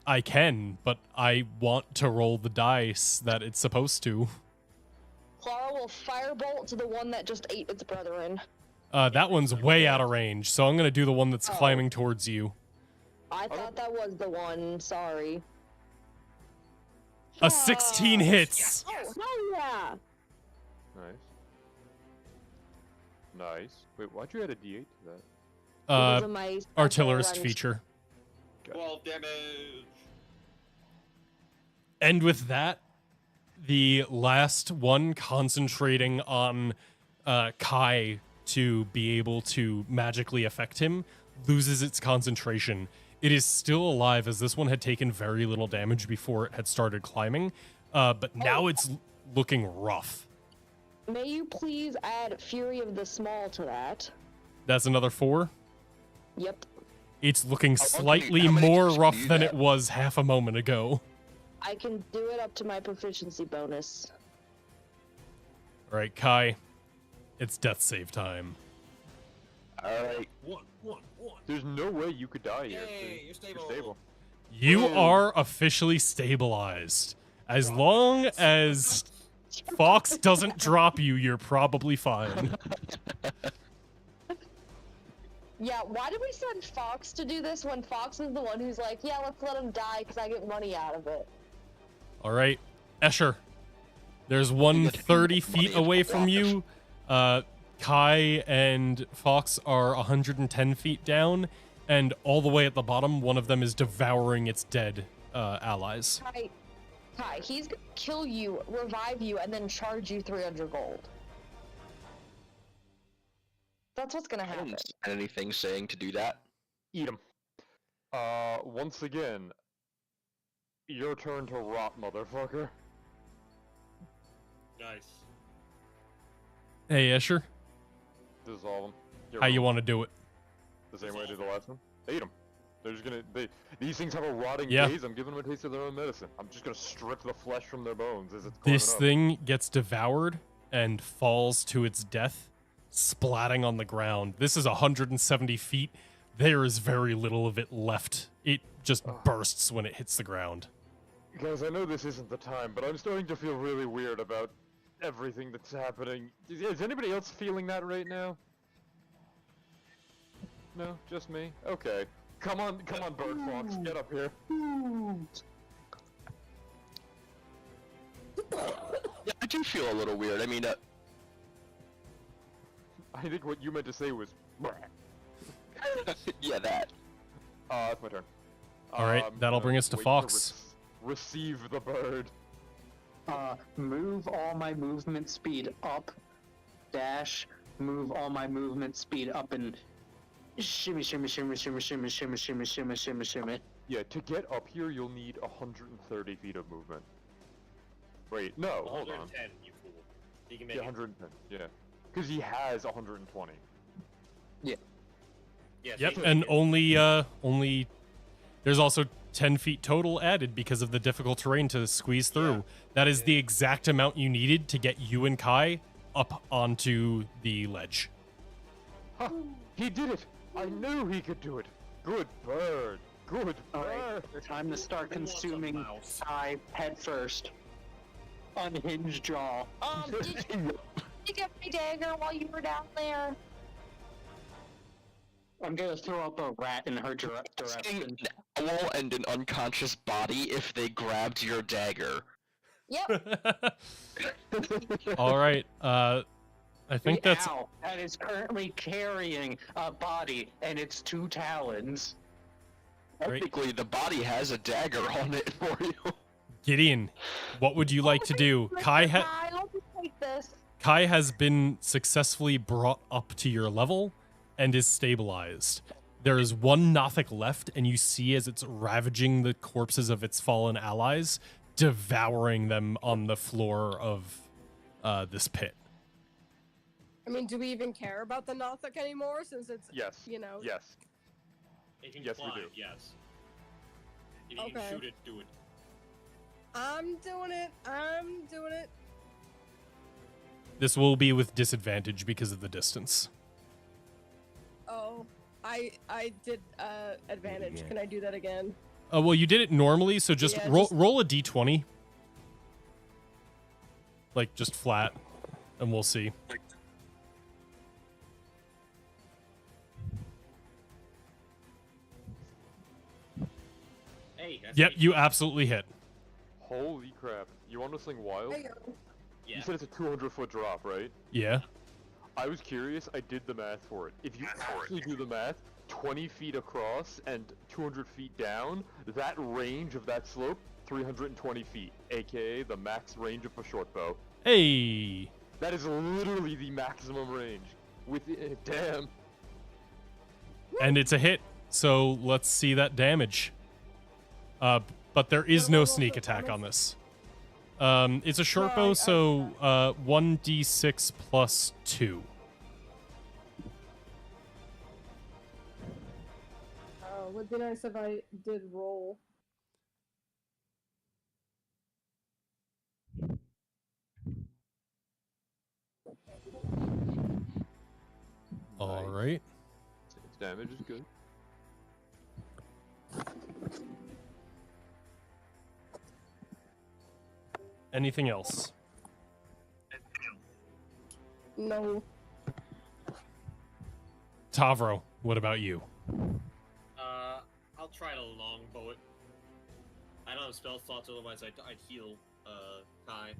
I can, but I want to roll the dice that it's supposed to. Clara will firebolt to the one that just ate its brethren. That one's way out of range, so I'm going to do the one that's climbing towards you. I thought that was the one, sorry. A 16 hits! Oh, hell yeah! Nice. Wait, why'd you add a D8 to that? Because of my artillerist range. feature. 12 damage. And with that, the last one concentrating on Kai to be able to magically affect him loses its concentration. It is still alive, as this one had taken very little damage before it had started climbing, but now it's looking rough. May you please add Fury of the Small to that? That's another 4. Yep. It's looking How slightly many more times can you rough do than that? it was half a moment ago. I can do it up to my proficiency bonus. All right, Kai, it's death save time. Alright. One. There's no way you could die here. Yay, you're stable. You Whoa. are officially stabilized. As long as Fox doesn't drop you, you're probably fine. Yeah, why did we send Fox to do this when Fox is the one who's like, yeah, let's let him die because I get money out of it? All right, Escher. There's one 30 feet away from you. Kai and Fox are 110 feet down, and all the way at the bottom, one of them is devouring its dead allies. Kai, he's gonna kill you, revive you, and then charge you 300 gold. That's what's gonna I happen. didn't see anything saying to do that. Eat him. Once again, your turn to rot, motherfucker. Nice. Hey, Escher, Dissolve him. how you want to do it? The same way I did the last one? Eat them. They're just gonna. These things have a rotting Yeah. gaze. I'm giving them a taste of their own medicine. I'm just gonna strip the flesh from their bones as it's This climbing up. thing gets devoured and falls to its death, splatting on the ground. This is 170 feet. There is very little of it left. It just bursts when it hits the ground. Guys, I know this isn't the time, but I'm starting to feel really weird about everything that's happening. Is anybody else feeling that right now? No, just me? Okay. Come on, Bird Fox, get up here. Yeah, I do feel a little weird. I mean, I think what you meant to say was, "Brah." yeah, that. That's my turn. All right, I'm that'll gonna bring us to wait Fox. receive the bird. Move all my movement speed up, dash, move all my movement speed up, and shimmy, shimmy, shimmy, shimmy, shimmy, shimmy, shimmy, shimmy, shimmy, shimmy. Yeah, to get up here, you'll need 130 feet of movement. Wait, no, hold on. 110, you fool. You can make Yeah, it. 110, yeah. Because he has 120. Yes, Yep, you and can. only there's also 10 feet total added because of the difficult terrain to squeeze through. Yeah. That is the exact amount you needed to get you and Kai up onto the ledge. Ha! He did it! I knew he could do it! Good bird! Good Alright, bird! time to start Who wants a consuming mouse? eye head first. Unhinged jaw. Did you get my dagger while you were down there? I'm gonna throw up a rat in her direction. An owl and an unconscious body if they grabbed your dagger. Yep. All right. I think The that's owl that is currently carrying a body and its 2 talons. Great. Technically, the body has a dagger on it for you. Gideon. What would you like to do? I'll just take this. Kai has been successfully brought up to your level and is stabilized. There is one Nothic left, and you see as it's ravaging the corpses of its fallen allies, devouring them on the floor of this pit. I mean, do we even care about the Nothic anymore since it's, Yes. you know? Yes. It can Yes, we fly, do. yes. If you Okay. can shoot it, do it. I'm doing it. This will be with disadvantage because of the distance. Oh, I did advantage. Can I do that again? Well, you did it normally, so just Yeah, roll a d20. Like, just flat, and we'll see. Hey, that's Yep, me. you absolutely hit. Holy crap. You want to sing wild? There you go. Yeah. You said it's a 200-foot drop, right? Yeah. I was curious, I did the math for it. If you actually do the math, 20 feet across and 200 feet down, that range of that slope, 320 feet, aka the max range of a short bow. Hey. That is literally the maximum range. Damn. And it's a hit, so let's see that damage. But there is no sneak attack on this. It's a short bow, so 1d6 plus 2. Would be nice if I did roll. All right. Its damage is good. Anything else? No. Tavro, what about you? I'll try to longbow it. I don't have spell slots, otherwise I'd heal, Kai.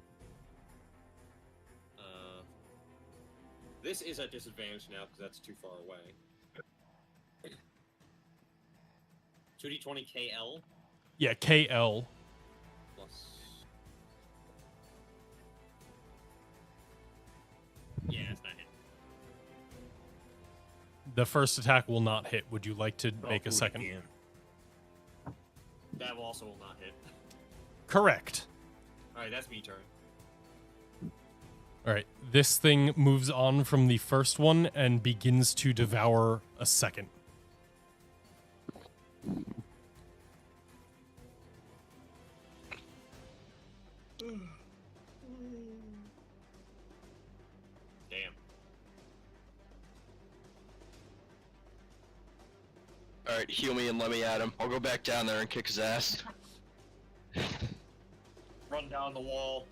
This is at disadvantage now, because that's too far away. 2d20 KL Yeah, KL. plus... Yeah, it's not hit. The first attack will not hit. Would you like to make a second? That also will not hit. Correct. Alright, that's me turn. All right. This thing moves on from the first one and begins to devour a second. Damn. Alright, heal me and let me at him. I'll go back down there and kick his ass. Run down the wall.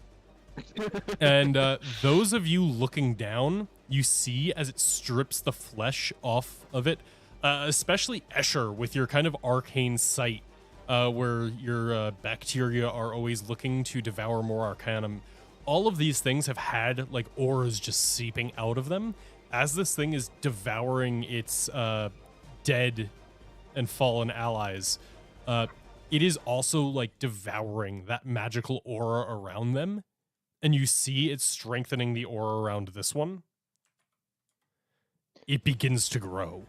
And those of you looking down, you see as it strips the flesh off of it, especially Escher with your kind of arcane sight, where your bacteria are always looking to devour more arcanum. All of these things have had like auras just seeping out of them as this thing is devouring its dead and fallen allies. It is also like devouring that magical aura around them. And you see it's strengthening the aura around this one. It begins to grow.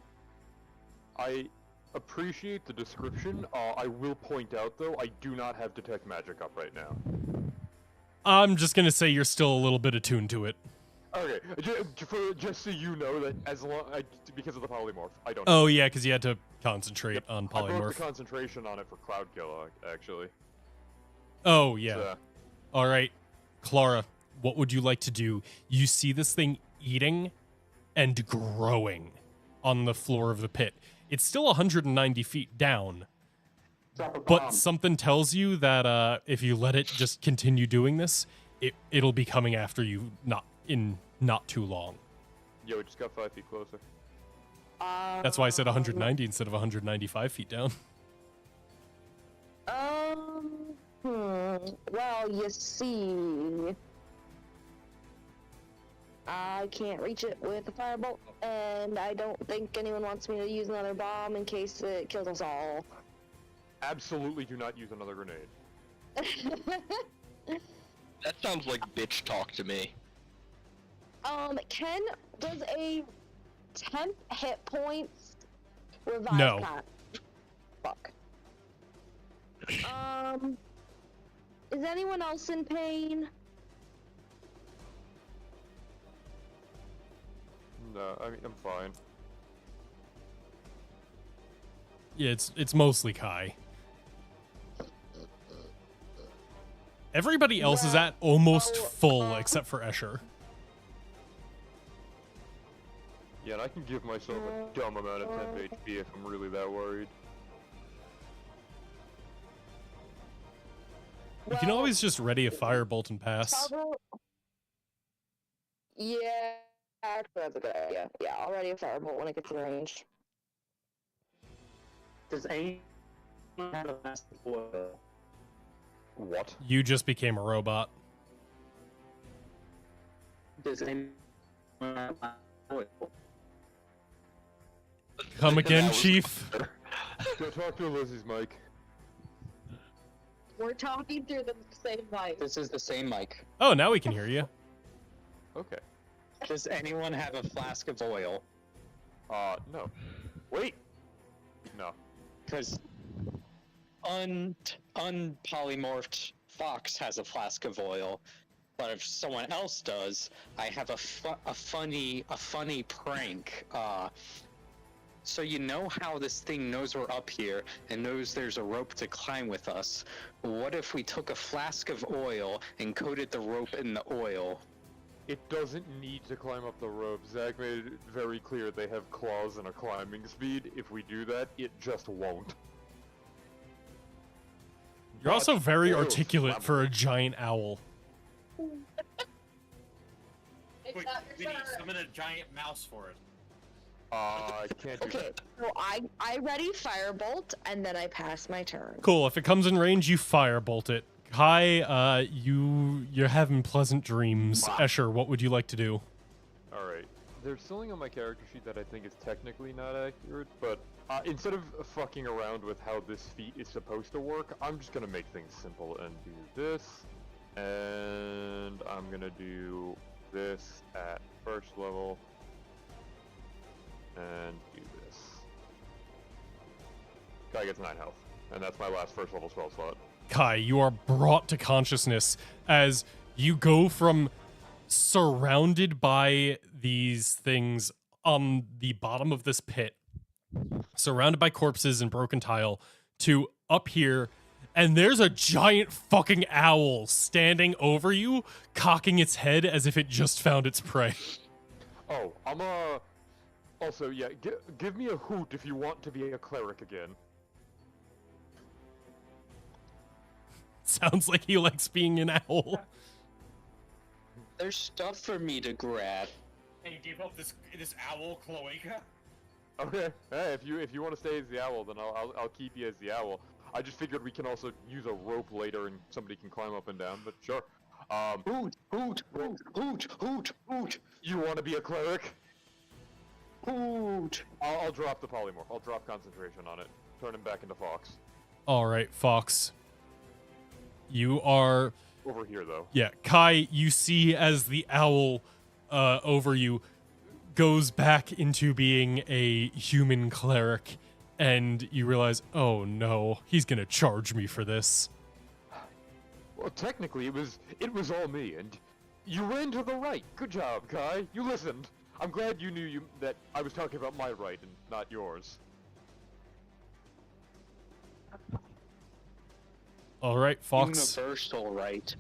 I appreciate the description. I will point out, though, I do not have Detect Magic up right now. I'm just going to say you're still a little bit attuned to it. Okay, just so you know that because of the polymorph, I don't. Oh, yeah, because you had to concentrate on I broke polymorph. the concentration on it for Cloud Kill, actually. Oh, yeah. So, All right. Clara, what would you like to do? You see this thing eating and growing on the floor of the pit. It's still 190 feet down, but something tells you that if you let it just continue doing this, it'll be coming after you not too long. Yo, it just got 5 feet closer. That's why I said 190 instead of 195 feet down. Well, you see, I can't reach it with a firebolt, and I don't think anyone wants me to use another bomb in case it kills us all. Absolutely do not use another grenade. That sounds like bitch talk to me. Does a 10 hit points revive No. Pat? Fuck. Is anyone else in pain? No, I mean, I'm fine. Yeah, it's mostly Kai. Everybody else is at almost full except for Escher. Yeah, and I can give myself a dumb amount of temp HP if I'm really that worried. You can always just ready a firebolt and pass. Yeah, actually that's a good idea. Yeah, I'll ready a firebolt when it gets in range. Does anyone have a flask of oil? What? You just became a robot. Does anyone have a flask of oil? Come again, Chief? Go talk to Lizzie's mic. We're talking through the same mic. This is the same mic. Oh, now we can hear you. Okay. Does anyone have a flask of oil? No. Wait! No. Because unpolymorphed Fox has a flask of oil, but if someone else does, I have a funny prank. So you know how this thing knows we're up here and knows there's a rope to climb with us. What if we took a flask of oil and coated the rope in the oil? It doesn't need to climb up the rope. Zach made it very clear they have claws and a climbing speed. If we do that, it just won't. You're also very Oil's articulate for a flammable. giant owl. Wait, we need to summon a giant mouse for it. I can't do Okay, that. so I ready firebolt and then I pass my turn. Cool. If it comes in range, you firebolt it. Kai, you're having pleasant dreams. Escher, what would you like to do? Alright. There's something on my character sheet that I think is technically not accurate, but instead of fucking around with how this feat is supposed to work, I'm just gonna make things simple and do this. And I'm gonna do this at first level. And do this. Guy gets 9 health. And that's my last first level spell slot. Kai, you are brought to consciousness as you go from surrounded by these things on the bottom of this pit, surrounded by corpses and broken tile, to up here, and there's a giant fucking owl standing over you, cocking its head as if it just found its prey. Oh, also, yeah, give me a hoot if you want to be a cleric again. Sounds like he likes being an owl. There's stuff for me to grab. Hey, give up this owl cloaca. Okay, hey, if you want to stay as the owl, then I'll keep you as the owl. I just figured we can also use a rope later and somebody can climb up and down, but sure. Hoot, hoot, hoot, hoot, hoot, hoot. You want to be a cleric? Hoot. I'll drop the polymorph. I'll drop concentration on it. Turn him back into Fox. All right, Fox. You are... Over here, though. Yeah, Kai, you see as the owl over you goes back into being a human cleric, and you realize, oh no, he's gonna charge me for this. Well, technically, it was all me, and you ran to the right. Good job, Kai. You listened. I'm glad you knew that I was talking about my right and not yours. All right, Fox. Universal right.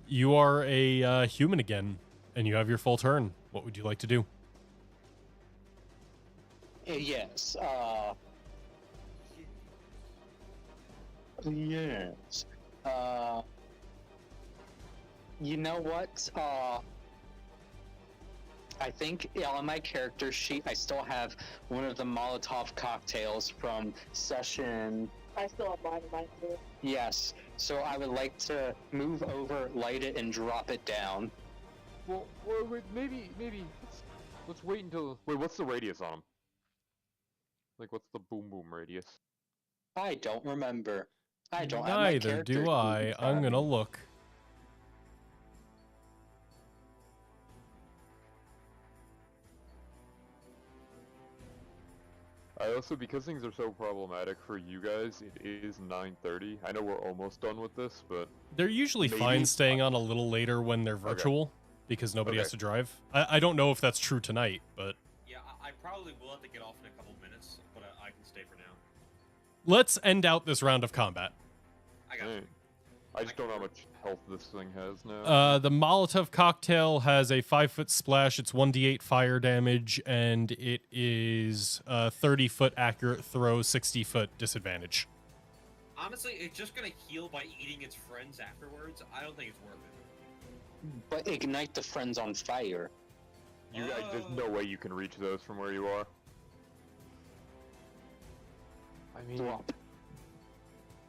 You are a human again, and you have your full turn. What would you like to do? Yes, yes. You know what? I think on my character sheet, I still have one of the Molotov cocktails from session. I still have mine in mine too. Yes, so I would like to move over, light it, and drop it down. Well, wait, maybe let's wait until. Wait, what's the radius on them? Like, what's the boom boom radius? I don't remember. I don't have my Neither character do sheet I. in front I'm of gonna me. look. I also, because things are so problematic for you guys, it is 9:30. I know we're almost done with this, but They're usually maybe- fine staying on a little later when they're virtual because nobody has to drive. I don't know if that's true tonight, but Yeah, I probably will have to get off in a couple minutes, but I can stay for now. let's end out this round of combat. I got you. I just don't know how much health this thing has now. The Molotov cocktail has a 5-foot splash. It's 1d8 fire damage, and it is 30-foot accurate throw, 60-foot disadvantage. Honestly, it's just gonna heal by eating its friends afterwards. I don't think it's worth it. But ignite the friends on fire. You guys, there's no way you can reach those from where you are. I mean, Drop.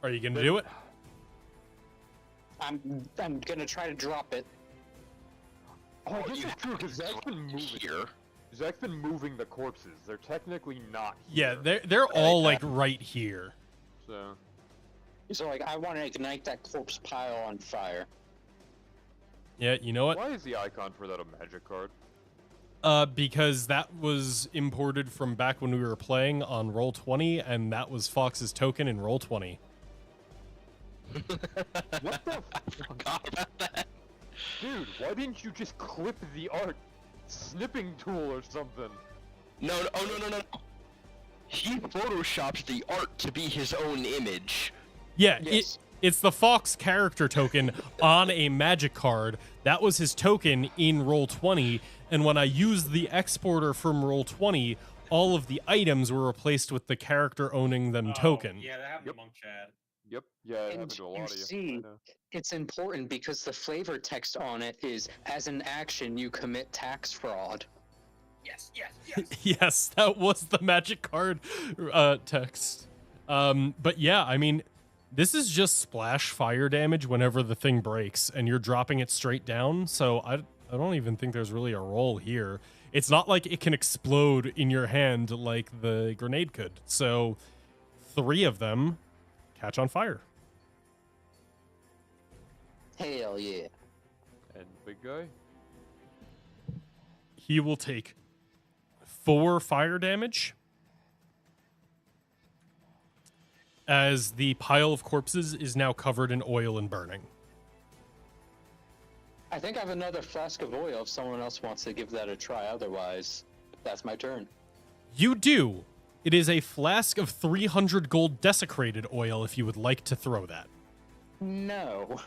Are you gonna do it? I'm gonna try to drop it. Oh, I guess it's true because Zach's been moving. Here. Zach's been moving the corpses. They're technically not Yeah, here. they're all like right here. So So like, I want to ignite that corpse pile on fire. Yeah, you know what? why is the icon for that a magic card? Because that was imported from back when we were playing on Roll20, and that was Fox's token in Roll20. What the? Forgot about that. Dude, why didn't you just clip the art snipping tool or something? No, no, oh, no. He photoshopped the art to be his own image. Yeah, Yes. it's the Fox character token on a magic card. That was his token in Roll20, and when I used the exporter from Roll20, all of the items were replaced with the character owning them token. Yeah, that happened Yep. to Monk Chad. Yep. Yeah, it And happened to a you lot of you. see- I know. It's important because the flavor text on it is, as an action, you commit tax fraud. Yes, yes, yes. Yes, that was the magic card text. But yeah, I mean, this is just splash fire damage whenever the thing breaks, and you're dropping it straight down, so I don't even think there's really a roll here. It's not like it can explode in your hand like the grenade could. So 3 of them catch on fire. Hell yeah. And big guy. He will take 4 fire damage as the pile of corpses is now covered in oil and burning. I think I have another flask of oil if someone else wants to give that a try. Otherwise, that's my turn. You do. It is a flask of 300 gold desecrated oil if you would like to throw that. No.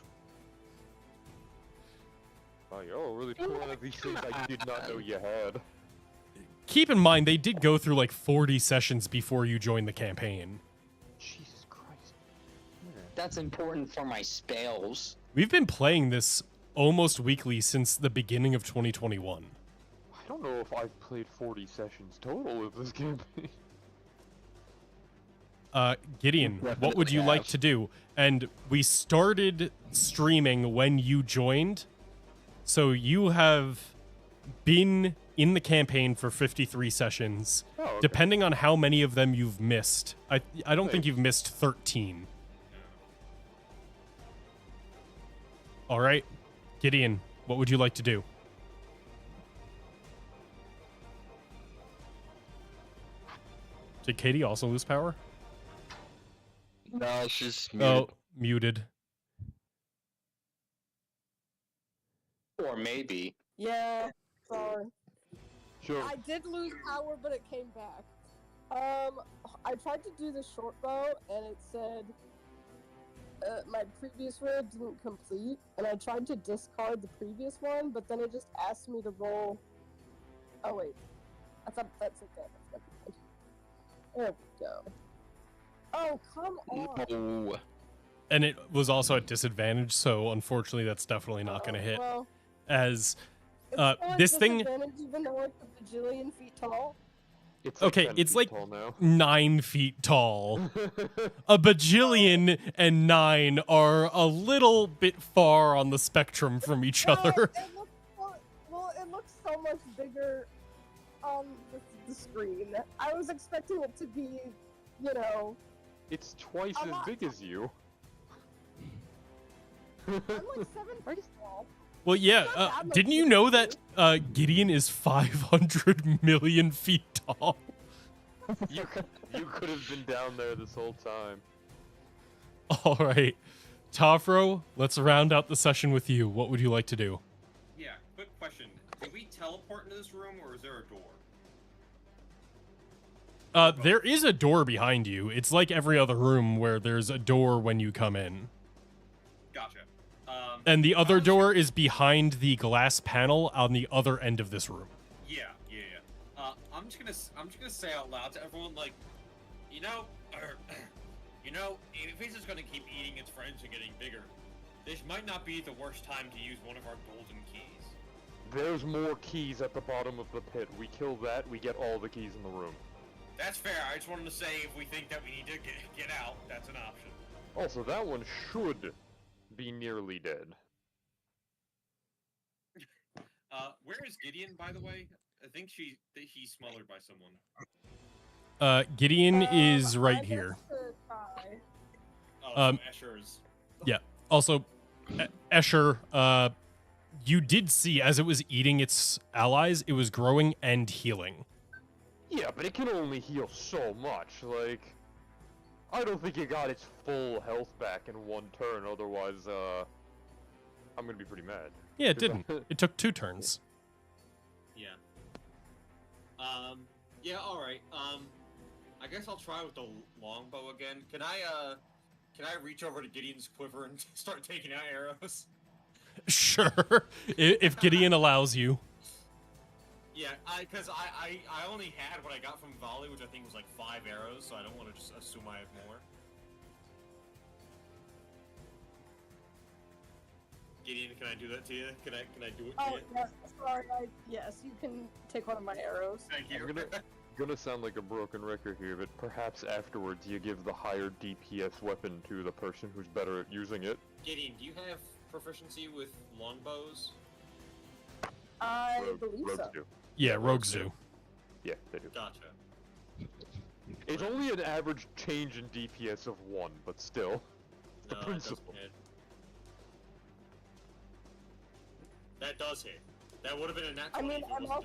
Oh, you're really pulling out these things I did not know you had. Keep in mind, they did go through like 40 sessions before you joined the campaign. Jesus Christ. That's important for my spells. We've been playing this almost weekly since the beginning of 2021. I don't know if I've played 40 sessions total of this campaign. Gideon, what would you like to do? And we started streaming when you joined, so you have been in the campaign for 53 sessions. Oh, okay. Depending on how many of them you've missed. I don't think you've missed 13. All right, Gideon, what would you like to do? Did Katie also lose power? No, she's muted. Oh, muted. Or maybe. Yeah, sorry. Sure. I did lose power, but it came back. I tried to do the short bow, and it said my previous roll didn't complete, and I tried to discard the previous one, but then it just asked me to roll. Oh wait, I thought that's okay. That's good. There we go. Oh come on! No. And it was also at disadvantage, so unfortunately that's definitely not going to hit. Well, As This thing. Even though it's a bajillion feet tall. It's like Okay, 10 it's feet like tall now. 9 feet tall. A bajillion and 9 are a little bit far on the spectrum from each other. It looks so much bigger on the screen. I was expecting it to be, you know... It's twice as big as you. I'm like 7 feet tall. Well, yeah, didn't you know that Gideon is 500 million feet tall? You could have been down there this whole time. All right. Tavro, let's round out the session with you. What would you like to do? Yeah, quick question. Did we teleport into this room, or is there a door? There is a door behind you. It's like every other room where there's a door when you come in. Gotcha. And the other door is behind the glass panel on the other end of this room. Yeah. I'm just gonna say out loud to everyone, like, if he's just gonna keep eating its friends and getting bigger, this might not be the worst time to use one of our golden keys. There's more keys at the bottom of the pit. We kill that, we get all the keys in the room. That's fair. I just wanted to say, if we think that we need to get out, that's an option. Also, that one should be nearly dead. Where is Gideon, by the way? I think he's smothered by someone. Gideon is right here. Oh, so Escher's. Yeah. Also, Escher, you did see as it was eating its allies, it was growing and healing. Yeah, but it can only heal so much. Like, I don't think it got its full health back in one turn. Otherwise, I'm gonna be pretty mad. Yeah, it didn't. It took 2 turns. Yeah. Yeah. All right. I guess I'll try with the longbow again. Can I reach over to Gideon's quiver and start taking out arrows? Sure, if Gideon allows you. Yeah, because I only had what I got from volley, which I think was like 5 arrows, so I don't want to just assume I have more. Gideon, can I do that to you? Can I do it to you? Yes, sorry. Yes, you can take one of my arrows. Thank you. I'm gonna sound like a broken record here, but perhaps afterwards you give the higher DPS weapon to the person who's better at using it. Gideon, do you have proficiency with longbows? I believe Rogues so. do. Yeah, rogues do. Yeah, they do. Gotcha. It's only an average change in DPS of 1, but still. No, The principle. That does hit. That would have been a natural.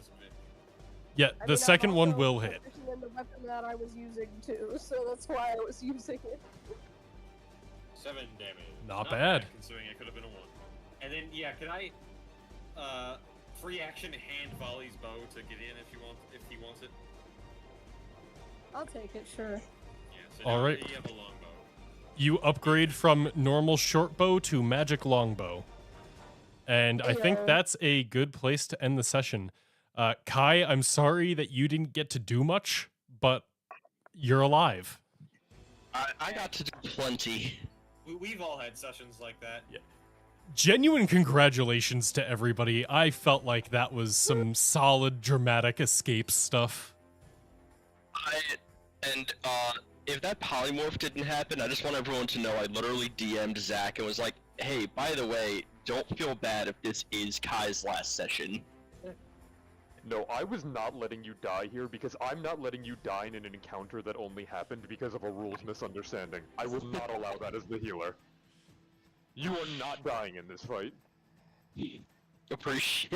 Yeah, the second one will hit. In the weapon that I was using too, so that's why I was using it. 7 damage. Not bad. Considering it could have been a 1. And then can I free action hand Volley's bow to Gideon if he wants it? I'll take it, sure. Yeah, so All now right. you have a longbow. You upgrade from normal short bow to magic longbow. And I think that's a good place to end the session. Kai, I'm sorry that you didn't get to do much, but you're alive. I got to do plenty. We've all had sessions like that. Yeah. Genuine congratulations to everybody. I felt like that was some solid dramatic escape stuff. If that polymorph didn't happen, I just want everyone to know I literally DM'd Zach and was like, hey, by the way, don't feel bad if this is Kai's last session. No, I was not letting you die here because I'm not letting you die in an encounter that only happened because of a rules misunderstanding. I will not allow that as the healer. You are not dying in this fight. Appreciate